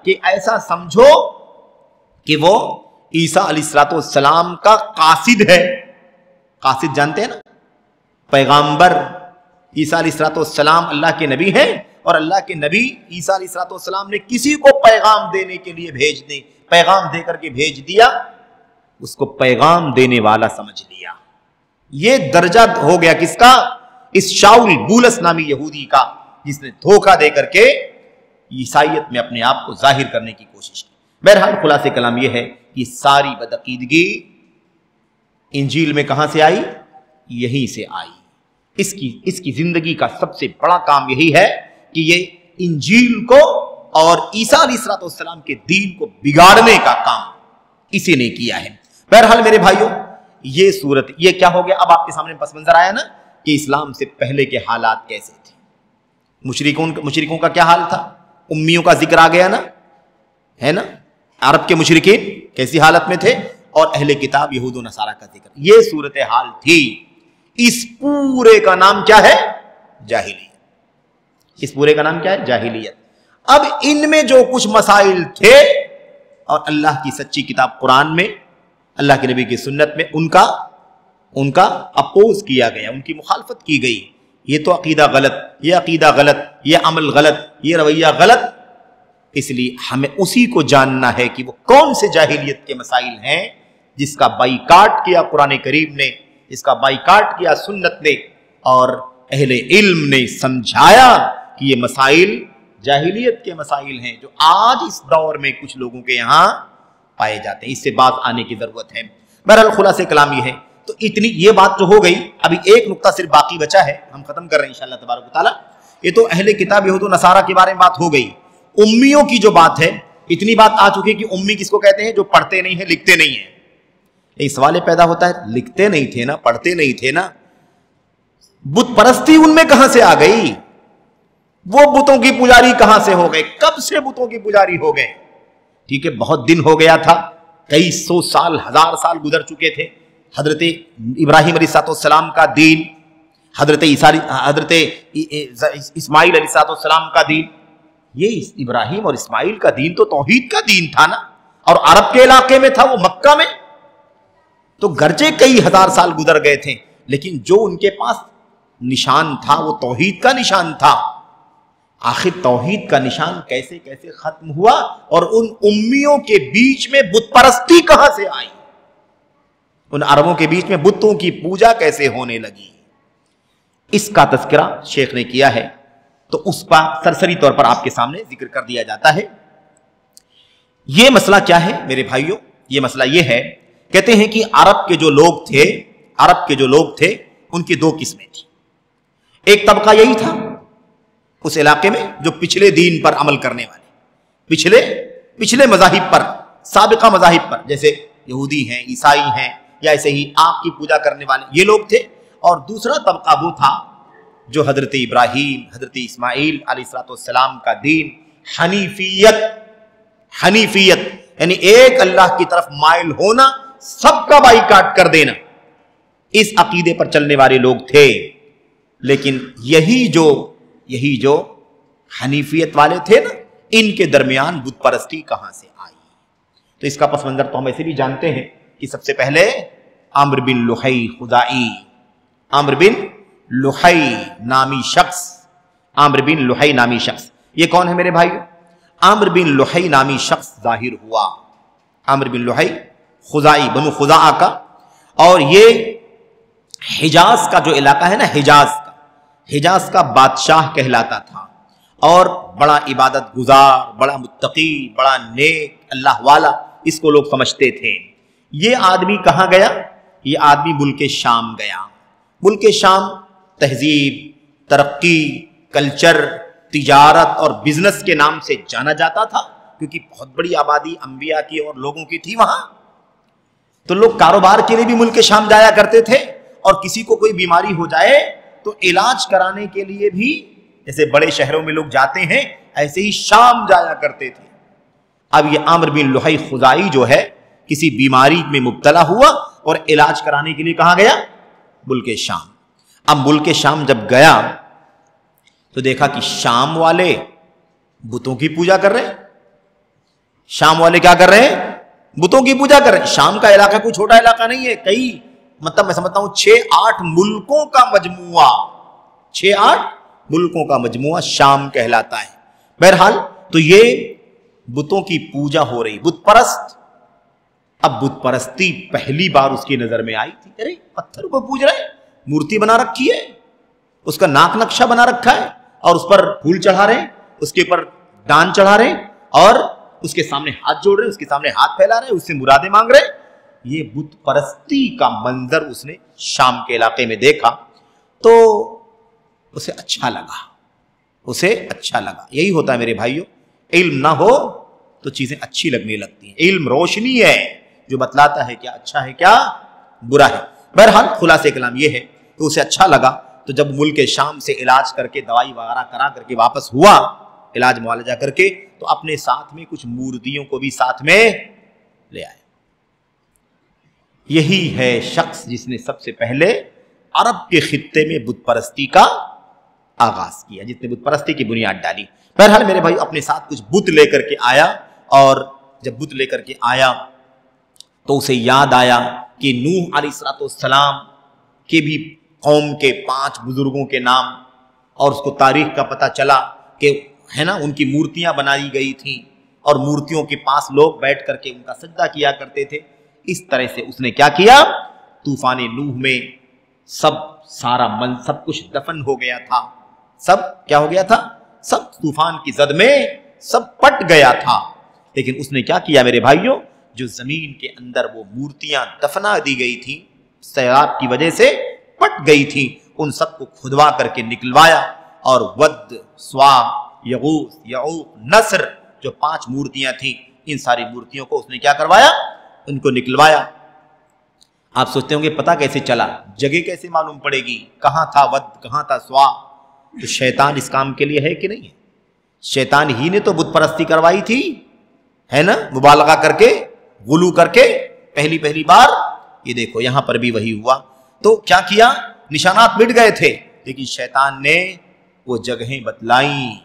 کہ ایسا سمجھو کہ وہ عیسیٰ علیہ السلام کا قاصد ہے۔ قاصد جانتے ہیں نا، پیغامبر عیسیٰ علیہ السلام اللہ کے نبی ہیں، اور اللہ کے نبی عیسیٰ علیہ السلام نے کسی کو پیغام دینے کے لیے پیغام دے کر کے بھیج دیا، اس کو پیغام دینے والا سمجھ لیا۔ یہ درجہ ہو گیا کس کا؟ اس شاؤل بولس نامی یہودی کا، جس نے دھوکہ دے کر کے عیسائیت میں اپنے آپ کو ظاہر کرنے کی کوشش کی۔ بہرحال خلاصہ کلام یہ ہے کہ ساری بدعقیدگی انجیل میں کہاں سے آئی؟ یہیں سے آئی۔ اس کی زندگی کا سب سے بڑا کام یہی ہے کہ یہ انجیل کو اور عیسیٰ علیہ السلام کے دین کو بگاڑنے کا کام اسی نے کیا ہے۔ بہرحال میرے بھائیوں، یہ صورت، یہ کیا ہو گیا؟ اب آپ کے سامنے پس منظر آیا نا کہ اسلام سے پہلے کے حالات کیسے تھے۔ مشرکوں کا کیا حال تھا؟ امیوں کا ذکر آ گیا نا، ہے نا؟ عرب کے مشرکین کیسی حالت میں تھے، اور اہل کتاب یہود و نصارہ کا ذکر، یہ صورتحال تھی۔ اس پورے کا نام کیا ہے؟ جاہلیت۔ اس پورے کا نام کیا ہے؟ جاہلیت۔ اب ان میں جو کچھ مسائل تھے اور اللہ کی سچی کتاب قرآن میں، اللہ کے نبی کی سنت میں ان کا اپوز کیا گیا، ان کی مخالفت کی گئی۔ یہ تو عقیدہ غلط، یہ عقیدہ غلط، یہ عمل غلط، یہ رویہ غلط۔ اس لیے ہمیں اسی کو جاننا ہے کہ وہ کون سے جاہلیت کے مسائل ہیں جس کا بائیکاٹ کیا قرآن کریم نے، جس کا بائیکاٹ کیا سنت نے، اور اہل علم نے سمجھایا کہ یہ مسائل جاہلیت کے مسائل ہیں جو آج اس دور میں کچھ لوگوں کے یہاں پائے جاتے ہیں۔ اس سے بات آنے کی ضرورت ہے۔ بہرحال خلاصہ کلام یہ ہے۔ تو اتنی یہ بات تو ہو گئی، ابھی ایک نقطہ صرف باقی بچا ہے، ہم ختم کر رہے ہیں انشاءاللہ تبارک و تعالی۔ یہ تو اہل کتاب یہود و نصارہ کے بارے میں بات ہو گئی۔ امیوں کی جو بات ہے، اتنی بات آ چکی کہ امی کس کو کہتے ہیں؟ جو پڑھتے نہیں ہیں، لکھتے نہیں ہیں۔ ایک سوال پیدا ہوتا ہے، لکھتے نہیں تھے نا، پڑھتے نہیں تھے نا، بت پرستی ان میں کہاں سے آ گئی؟ وہ بتوں کی پجاری کہاں سے ہو گئے؟ کب سے بتوں کی پجاری ہو گئے؟ ٹھیک ہے، بہت دن ہو گیا تھا، کئی سو سال، ہزار سال گزر چکے تھے۔ حضرت ابراہیم علیہ السلام کا دین، حضرت اسماعیل علیہ السلام کا دین، یہ ابراہیم اور اسماعیل کا دین تو توحید کا دین تھا نا، اور عرب کے علاقے میں تھا، وہ مکہ میں۔ تو گرچہ کئی ہزار سال گزر گئے تھے، لیکن جو ان کے پاس نشان تھا وہ توحید کا نشان تھا۔ آخر توحید کا نشان کیسے کیسے ختم ہوا، اور ان امیوں کے بیچ میں بت پرستی کہاں سے آئی؟ ان عربوں کے بیچ میں بتوں کی پوجا کیسے ہونے لگی؟ اس کا تذکرہ شیخ نے کیا ہے، تو اس کا سرسری طور پر آپ کے سامنے ذکر کر دیا جاتا ہے۔ یہ مسئلہ کیا ہے میرے بھائیوں؟ یہ مسئلہ یہ ہے، کہتے ہیں کہ عرب کے جو لوگ تھے ان کی دو قسمیں تھیں۔ ایک طبقہ یہی تھا اس علاقے میں جو پچھلے دین پر عمل کرنے والے، پچھلے مذاہب پر، سابقہ مذاہب پر، جیسے یہودی ہیں، عیسائی ہیں، یا ایسے ہی آگ کی پوجا کرنے والے، یہ لوگ تھے۔ اور دوسرا طبقہ وہ تھا جو حضرت ابراہیم، حضرت اسماعیل علیہ السلام کا دین، حنیفیت یعنی ایک اللہ کی طرف مائل ہونا، سب کا بائیکاٹ کر دینا، اس عقیدے پر چلنے والے لوگ تھے۔ لیکن یہی جو حنیفیت والے تھے نا، ان کے درمیان بت پرستی کہاں سے آئی؟ تو اس کا پس منظر تو ہم ایسے بھی جانتے ہیں کہ سب سے پہلے عمرو بن لحی خزاعی، عمرو بن لحی نامی شخص، یہ کون ہے میرے بھائی؟ عمرو بن لحی نامی شخص ظاہر ہوا، عمرو بن لحی خزاعی، بنو خزاعہ کا، اور یہ حجاز کا جو علاقہ ہے نا، حجاز کا بادشاہ کہلاتا تھا، اور بڑا عبادت گزار، بڑا متقی، بڑا نیک اللہ والا، اس کو لوگ سمجھتے تھے۔ یہ آدمی کہاں گیا؟ یہ آدمی ملک شام گیا۔ ملک شام تہذیب، ترقی، کلچر، تجارت اور بزنس کے نام سے جانا جاتا تھا، کیونکہ بہت بڑی آبادی انبیاء کی اور لوگوں کی تھی وہاں۔ تو لوگ کاروبار کے لیے بھی ملک شام جایا کرتے تھے، اور کسی کو کوئی بیماری ہو جائے تو علاج کرانے کے لیے بھی جیسے بڑے شہروں میں لوگ جاتے ہیں ایسے ہی شام جایا کرتے تھے۔ اب یہ عامر بن لحی خزائی جو ہے کسی بیماری میں مبتلا ہوا اور علاج کرانے کے لیے کہاں گیا؟ ملک شام۔ اب ملک شام جب گیا تو دیکھا کہ شام والے بتوں کی پوجا کر رہے ہیں۔ شام والے کیا کر رہے ہیں؟ بتوں کی پوجا کر رہے ہیں۔ شام کا علاقہ کوئی چھوٹا علاقہ نہیں ہے، کئی مطلب میں سمجھتا ہوں 6-8 ملکوں کا مجموعہ، 6-8 ملکوں کا مجموعہ شام کہلاتا ہے۔ بہرحال تو یہ بتوں کی پوجا ہو رہی، بت پرست۔ اب بت پرستی پہلی بار اس کی نظر میں آئی تھی، ارے پتھر کو پوج رہے، مورتی بنا رکھی ہے، اس کا ناک نقشہ بنا رکھا ہے اور اس پر پھول چڑھا رہے ہیں، اس کے اوپر دان چڑھا رہے ہیں اور اس کے سامنے ہاتھ جوڑ رہے ہیں، اس کے سامنے ہاتھ پھیلا رہے ہیں، اس سے مرادیں مانگ رہے ہیں۔ یہ بت پرستی کا منظر اس نے شام کے علاقے میں دیکھا تو اسے اچھا لگا، اسے اچھا لگا۔ یہی ہوتا ہے میرے بھائیوں، علم نہ ہو تو چیزیں اچھی لگنے لگتی ہیں۔ علم روشنی ہے جو بتلاتا ہے کیا اچھا ہے کیا برا ہے۔ بہرحال خلاصہ کلام یہ ہے کہ اسے اچھا لگا، تو جب ملک شام سے علاج کر کے دوائی وغیرہ کرا کر کے واپس ہوا علاج معالجہ کر کے، تو اپنے ساتھ میں کچھ مورتیوں کو بھی ساتھ میں لے آئے۔ یہی ہے شخص جس نے سب سے پہلے عرب کے خطے میں بت پرستی کا آغاز کیا، جس نے بت پرستی کی بنیاد ڈالی۔ بہرحال میرے بھائی اپنے ساتھ کچھ بت لے کر کے آیا، اور جب بت لے کر کے آیا تو اسے یاد آیا کہ نوح علیہ السلام کے بھی قوم کے 5 بزرگوں کے نام، اور اس کو تاریخ کا پتہ چلا کہ ہے نا ان کی مورتیاں بنائی گئی تھیں اور مورتیوں کے پاس لوگ بیٹھ کر کے ان کا سجدہ کیا کرتے تھے۔ اس طرح سے اس نے کیا کیا، طوفان نوح میں سب کچھ دفن ہو گیا تھا، سب کیا ہو گیا تھا، سب طوفان کی زد میں سب پٹ گیا تھا۔ لیکن اس نے کیا کیا میرے بھائیوں، جو زمین کے اندر وہ مورتیاں دفنا دی گئی تھی، سیلاب کی وجہ سے پٹ گئی تھی، ان سب کو کھدوا کر کے نکلوایا، اور ود، سوا، یغوث، یعوق، نصر جو 5 مورتیاں تھیں، ان ساری مورتیوں کو اس نے کیا کروایا، ان کو نکلوایا۔ آپ سوچتے ہوں گے پتہ کیسے چلا، جگہ کیسے معلوم پڑے گی، کہاں تھا ود، کہاں تھا سوا؟ تو شیطان اس کام کے لیے ہے کہ نہیں ہے؟ شیطان ہی نے تو بت پرستی کروائی تھی، ہے نا، مبالغہ کر کے، غلو کر کے، پہلی بار۔ یہ دیکھو یہاں پر بھی وہی ہوا۔ تو کیا کیا، نشانات مٹ گئے تھے، لیکن شیطان نے وہ جگہیں بتلائیں،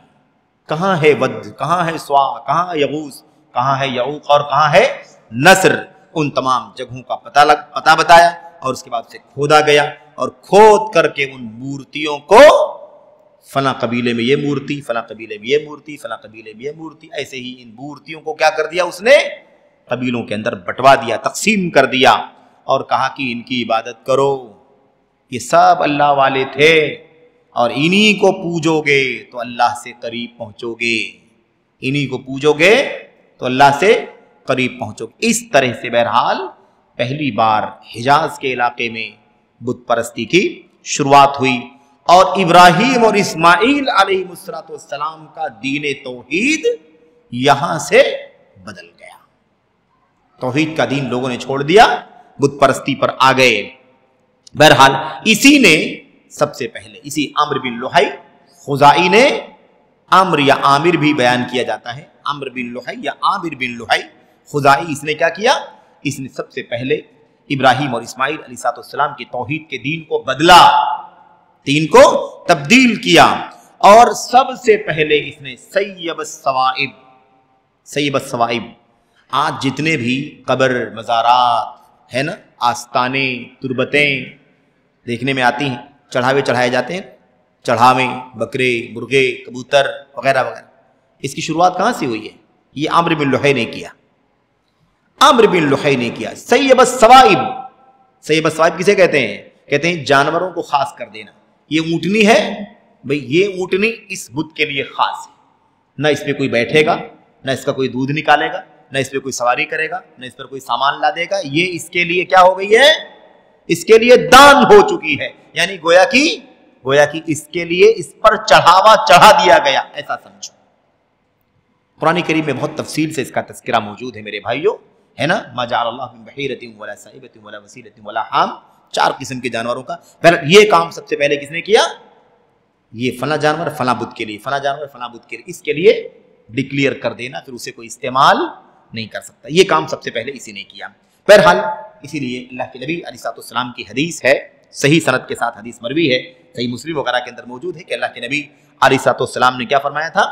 کہاں ہے ود، کہاں ہے سوا، کہاں ہے یغوث، کہاں ہے یعوق اور کہاں ہے نصر۔ ان تمام جگہوں کا پتہ بتایا، اور اس کے بعد سے کھودا گیا، اور کھود کر کے ان مورتیوں کو فلاں قبیلے میں یہ مورتی، فلاں قبیلے میں یہ مورتی، فلاں قبیلے میں یہ مورتی، ایسے ہی ان مورتیوں کو کیا کر دیا اس نے، قبیلوں کے اندر بٹوا دیا، تقسیم کر دیا، اور کہا کہ ان کی عبادت کرو، یہ سب اللہ والے تھے، اور انہی کو پوجو گے تو اللہ سے قریب پہنچو گے، انہی کو پوجو گے تو اللہ سے قریب پہنچو گے۔ اس طرح سے بہرحال پہلی بار حجاز کے علاقے میں بت پرستی کی شروعات ہوئی، اور ابراہیم اور اسماعیل علیہ السلام کا دین توحید یہاں سے بدل گیا۔ توحید کا دین لوگوں نے چھوڑ دیا، بت پرستی پر آ گئے۔ بہرحال اسی نے سب سے پہلے، اسی عامر بن لحی خزائی نے، عامر یا عامر بھی بیان کیا جاتا ہے، عامر بن لحی یا عامر بن لحی خزائی، اس نے کیا کیا، اس نے سب سے پہلے ابراہیم اور اسماعیل علیہ السلام کی توحید کے دین کو بدلا، دین کو تبدیل کیا، اور سب سے پہلے اس نے سیب الصوائب، آج جتنے بھی قبر، مزارات ہے نا، آستانے، تربتیں دیکھنے میں آتی ہیں، چڑھاوے چڑھائے جاتے ہیں، چڑھاوے بکرے، مرغے، کبوتر وغیرہ وغیرہ، اس کی شروعات کہاں سے ہوئی ہے؟ یہ عامر بن لحی نے کیا، عامر بن لحی نے کیا۔ سیب الصوائب، سیب الصوائب کسے کہتے ہیں؟ کہتے ہیں جانوروں کو خاص کر دینا۔ یہ اونٹنی ہے بھئی، یہ اونٹنی اس بت کے لیے خاص ہے، نہ اس پہ کوئی بیٹھے گا، نہ اس کا کوئی دودھ نکالے گا، نہ اس پہ کوئی سواری کرے گا، نہ اس پر کوئی سامان لا دے گا، یہ اس کے لیے کیا ہو گئی ہے، اس کے لیے دان ہو چکی ہے، یعنی گویا کہ اس کے لیے اس پر چڑھاوا چڑھا دیا گیا، ایسا سمجھو۔ قرآن کریم میں بہت تفصیل سے اس کا تذکرہ موجود ہے میرے بھائیوں، ہے نا، ما جعل اللہ من بحیرۃ ولا صائبۃ ولا وسیلۃ ولا حام، 4 قسم کے جانوروں کا. یہ کام سب سے پہلے کس نے کیا؟ یہ فلاں جانور فلاں بت کے لیے، فلاں جانور فلاں بت کے لیے، اس کے لیے ڈکلیئر کر دینا، پھر اسے کوئی استعمال نہیں کر سکتا. یہ کام سب سے پہلے اسی نے کیا. بہرحال اسی لیے اللہ کے نبی علیہ السلام کی حدیث ہے، صحیح سند کے ساتھ حدیث مروی ہے، صحیح مسلم وغیرہ کے اندر موجود ہے کہ اللہ کے نبی علیہ السلام نے کیا فرمایا تھا؟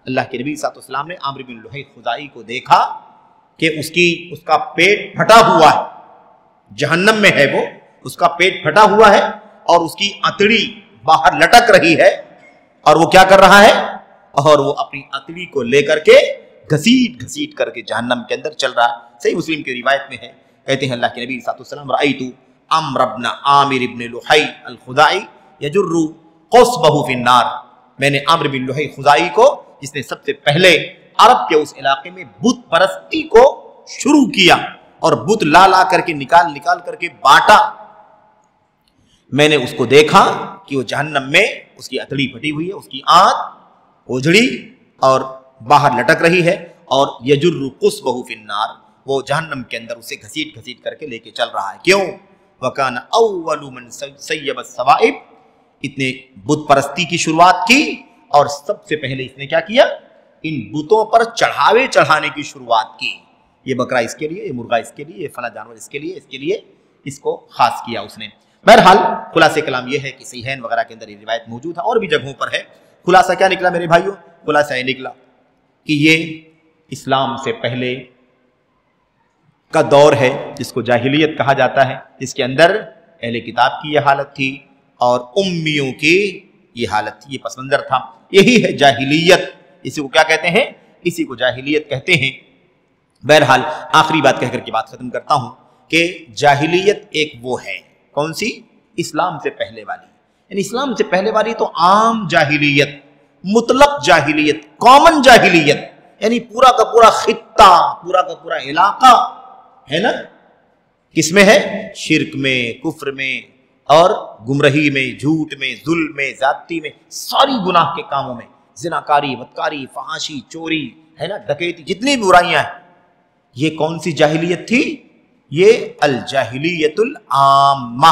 اللہ کے نبی صلی اللہ علیہ وسلم نے عامر بن لحی خزاعی کو دیکھا کہ اس کا پیٹ پھٹا ہوا ہے، جہنم میں ہے وہ، اس کا پیٹ پھٹا ہوا ہے اور اس کی اتڑی باہر لٹک رہی ہے، اور وہ کیا کر رہا ہے؟ اور وہ اپنی اتڑی کو لے کر کے گھسیٹ کر کے جہنم کے اندر چل رہا ہے. صحیح مسلم کی روایت میں ہے، کہتے ہیں اللہ کے نبی صلی اللہ علیہ وسلم رأیت عمرو بن عامر بن لحی الخزاعی یجر قصبہ فی النار، میں نے عامر بن لحی خزاعی کو، جس نے سب سے پہلے عرب کے اس علاقے میں بت پرستی کو شروع کیا اور بت لا کر کے نکال کر کے بانٹا، میں نے اس کو دیکھا کہ وہ جہنم میں اس کی اتڑی پھٹی ہوئی ہے، اس کی آنت اجڑی اور باہر لٹک رہی ہے، اور یجر قصبہ فی النار، وہ جہنم کے اندر اسے گھسیٹ کر کے لے کے چل رہا ہے. کیوں؟ وَكَانَ أَوَّلُ مَنْ سَيَّبَ السَّوَائِبَ، اتنے بت پرستی کی شروعات کی اور سب سے پہلے اس نے کیا کیا؟ ان بتوں پر چڑھانے کی شروعات کی. یہ بکرا اس کے لیے، یہ مرغا اس کے لیے، یہ فلاں جانور اس کے لیے اس کو خاص کیا اس نے. بہرحال خلاصہ کلام یہ ہے کہ صحیحین وغیرہ کے اندر یہ روایت موجود ہے، اور بھی جگہوں پر ہے. خلاصہ کیا نکلا میرے بھائیوں؟ خلاصہ یہ نکلا کہ یہ اسلام سے پہلے کا دور ہے جس کو جاہلیت کہا جاتا ہے، جس کے اندر اہل کتاب کی یہ حالت تھی اور امیوں کی یہ حالت تھی، یہ پس منظر تھا. یہی ہے جاہلیت. اسی کو کیا کہتے ہیں؟ اسی کو جاہلیت کہتے ہیں. بہرحال آخری بات کہہ کر کے بات ختم کرتا ہوں کہ جاہلیت ایک وہ ہے، کون سی؟ اسلام سے پہلے والی. یعنی اسلام سے پہلے والی تو عام جاہلیت، مطلق جاہلیت، کامن جاہلیت، یعنی پورا کا پورا خطہ، پورا کا پورا علاقہ ہے نا، کس میں ہے؟ شرک میں، کفر میں اور گمراہی میں، جھوٹ میں، ظلم میں، زیادتی میں، ساری گناہ کے کاموں میں، زناکاری، بدکاری، فحاشی، چوری، ہے نا، ڈکیتی، جتنی بھی برائیاں ہیں. یہ کون سی جاہلیت تھی؟ یہ الجاہلیت العامہ،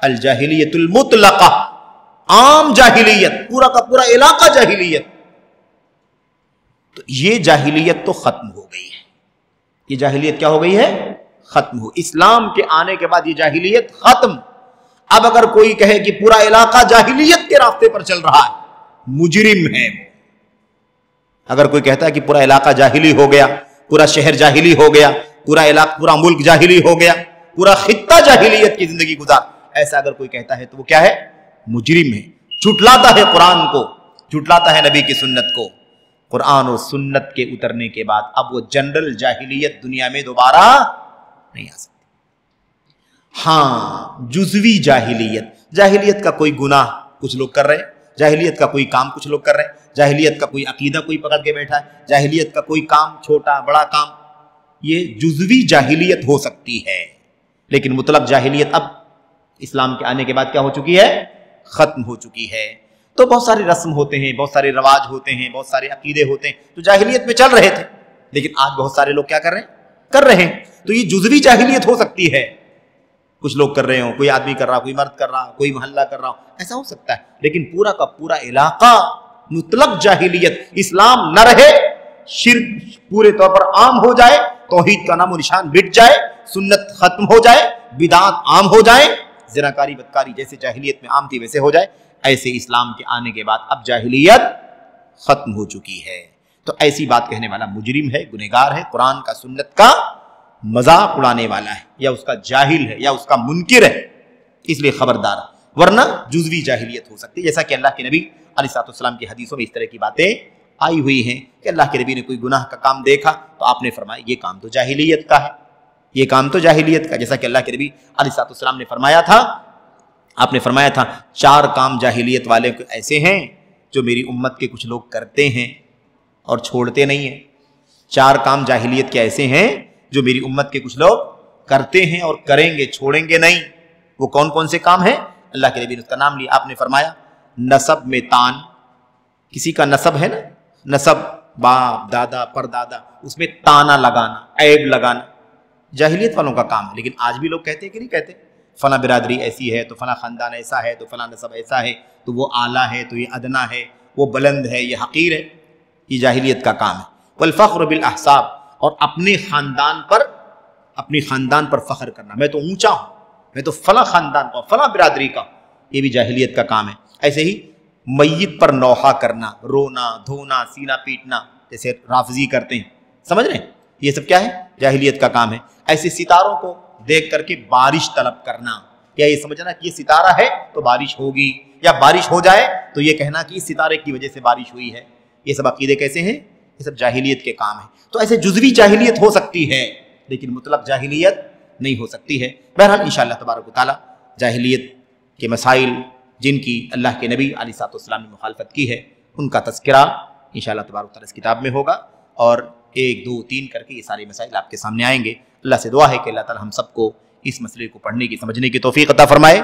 الجاہلیت المطلقہ، عام جاہلیت، پورا کا پورا علاقہ جاہلیت. تو یہ جاہلیت تو ختم ہو گئی ہے. یہ جاہلیت کیا ہو گئی ہے؟ ختم ہو. اسلام کے آنے کے بعد یہ جاہلیت ختم. اب اگر کوئی کہے کہ پورا علاقہ جاہلیت کے راستے پر چل رہا ہے، مجرم ہے. اگر کوئی کہتا ہے کہ پورا علاقہ جاہلی ہو گیا، پورا شہر جاہلی ہو گیا، پورا ملک جاہلی ہو گیا، پورا خطہ جاہلیت کی زندگی گزار، ایسا اگر کوئی کہتا ہے تو وہ کیا ہے؟ مجرم ہے. جھٹلاتا ہے قرآن کو، جھٹلاتا ہے نبی کی سنت کو. قرآن اور سنت کے اترنے کے بعد اب وہ جنرل جاہلیت دنیا میں دوبارہ نہیں آ سکتی. ہاں، جزوی جاہلیت، جاہلیت کا کوئی گناہ کچھ لوگ کر رہے ہیں، جاہلیت کا کوئی کام کچھ لوگ کر رہے ہیں، جاہلیت کا کوئی عقیدہ کوئی پکڑ کے بیٹھا ہے، جاہلیت کا کوئی کام، چھوٹا بڑا کام، یہ جزوی جاہلیت ہو سکتی ہے. لیکن مطلق جاہلیت اب اسلام کے آنے کے بعد کیا ہو چکی ہے؟ ختم ہو چکی ہے. تو بہت سارے رسم ہوتے ہیں، بہت سارے رواج ہوتے ہیں، بہت سارے عقیدے ہوتے ہیں جو جاہلیت میں چل رہے تھے، لیکن آج بہت سارے لوگ کیا کر رہے ہیں. تو یہ جزوی جاہلیت ہو سکتی ہے. کچھ لوگ کر رہے ہوں، کوئی آدمی کر رہا، کوئی مرد کر رہا، کوئی محلہ کر رہا، ایسا ہو سکتا ہے. لیکن پورا کا پورا علاقہ مطلق جاہلیت، اسلام نہ رہے، شرک پورے طور پر عام ہو جائے، توحید کا نام و نشان مٹ جائے، سنت ختم ہو جائے، بدعات عام ہو جائیں، زناکاری بدکاری جیسے جاہلیت میں عام تھی ویسے ہو جائے، ایسے اسلام کے آنے کے بعد اب جاہلیت ختم ہو چکی ہے. تو ایسی بات کہنے والا مجرم ہے، گنہگار ہے، قرآن کا سنت کا مذاق اڑانے والا ہے، یا اس کا جاہل ہے، یا اس کا منکر ہے. اس لیے خبردار، ورنہ جزوی جاہلیت ہو سکتی ہے. جیسا کہ اللہ کے نبی علیہ السلام کی حدیثوں میں اس طرح کی باتیں آئی ہوئی ہیں کہ اللہ کے نبی نے کوئی گناہ کا کام دیکھا تو آپ نے فرمایا یہ کام تو جاہلیت کا ہے، یہ کام تو جاہلیت کا. جیسا کہ اللہ کے نبی علیہ السلام نے فرمایا تھا، آپ نے فرمایا تھا 4 کام جاہلیت والے ایسے ہیں جو میری امت کے کچھ لوگ کرتے ہیں اور چھوڑتے نہیں ہیں. 4 کام جاہلیت کے ایسے ہیں جو میری امت کے کچھ لوگ کرتے ہیں اور کریں گے، چھوڑیں گے نہیں. وہ کون کون سے کام ہیں؟ اللہ کے نبی نے اس کا نام لیا. آپ نے فرمایا نسب میں تان، کسی کا نسب ہے نا، نسب باپ دادا پردادا، اس میں تانا لگانا، عیب لگانا، جاہلیت والوں کا کام ہے۔ لیکن آج بھی لوگ کہتے ہیں کہ نہیں کہتے، فلاں برادری ایسی ہے تو فلاں خاندان ایسا ہے تو فلاں نسب ایسا ہے تو وہ اعلیٰ ہے تو یہ ادنا ہے، وہ بلند ہے یہ حقیر ہے۔ یہ جاہلیت کا کام ہے۔ والفخر بالاحساب، اور اپنے خاندان پر فخر کرنا، میں تو اونچا ہوں، میں تو فلاں خاندان کا، فلاں برادری کا، یہ بھی جاہلیت کا کام ہے۔ ایسے ہی میت پر نوحہ کرنا، رونا دھونا سینہ پیٹنا، جیسے رافضی کرتے ہیں، سمجھ رہے ہیں، یہ سب کیا ہے؟ جاہلیت کا کام ہے۔ ایسے ستاروں کو دیکھ کر کے بارش طلب کرنا، یا یہ سمجھنا کہ یہ ستارہ ہے تو بارش ہوگی، یا بارش ہو جائے تو یہ کہنا کہ اس ستارے کی وجہ سے بارش ہوئی ہے۔ یہ سب عقیدے کیسے ہیں؟ یہ سب جاہلیت کے کام ہیں۔ تو ایسے جزوی جاہلیت ہو سکتی ہے لیکن مطلق جاہلیت نہیں ہو سکتی ہے۔ بہرحال انشاءاللہ تبارک و تعالی جاہلیت کے مسائل جن کی اللہ کے نبی علیہ الصلوۃ والسلام نے مخالفت کی ہے، ان کا تذکرہ انشاءاللہ تبارک و تعالی اس کتاب میں ہوگا، اور 1 2 3 کر کے یہ سارے مسائل آپ کے سامنے آئیں گے۔ اللہ سے دعا ہے کہ اللہ تعالی ہم سب کو اس مسئلے کو پڑھنے کی، سمجھنے کی توفیق عطا فرمائے،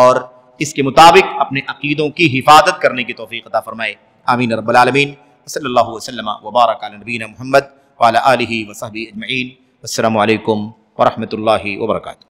اور اس کے مطابق اپنے عقیدوں کی حفاظت کرنے کی توفیق عطا فرمائے۔ آمین رب العالمین۔ صلی اللہ وسلم وبارک علی نبینا محمد وعلی آلہ وصحبہ اجمعین۔ السلام علیکم ورحمۃ اللہ وبرکاتہ۔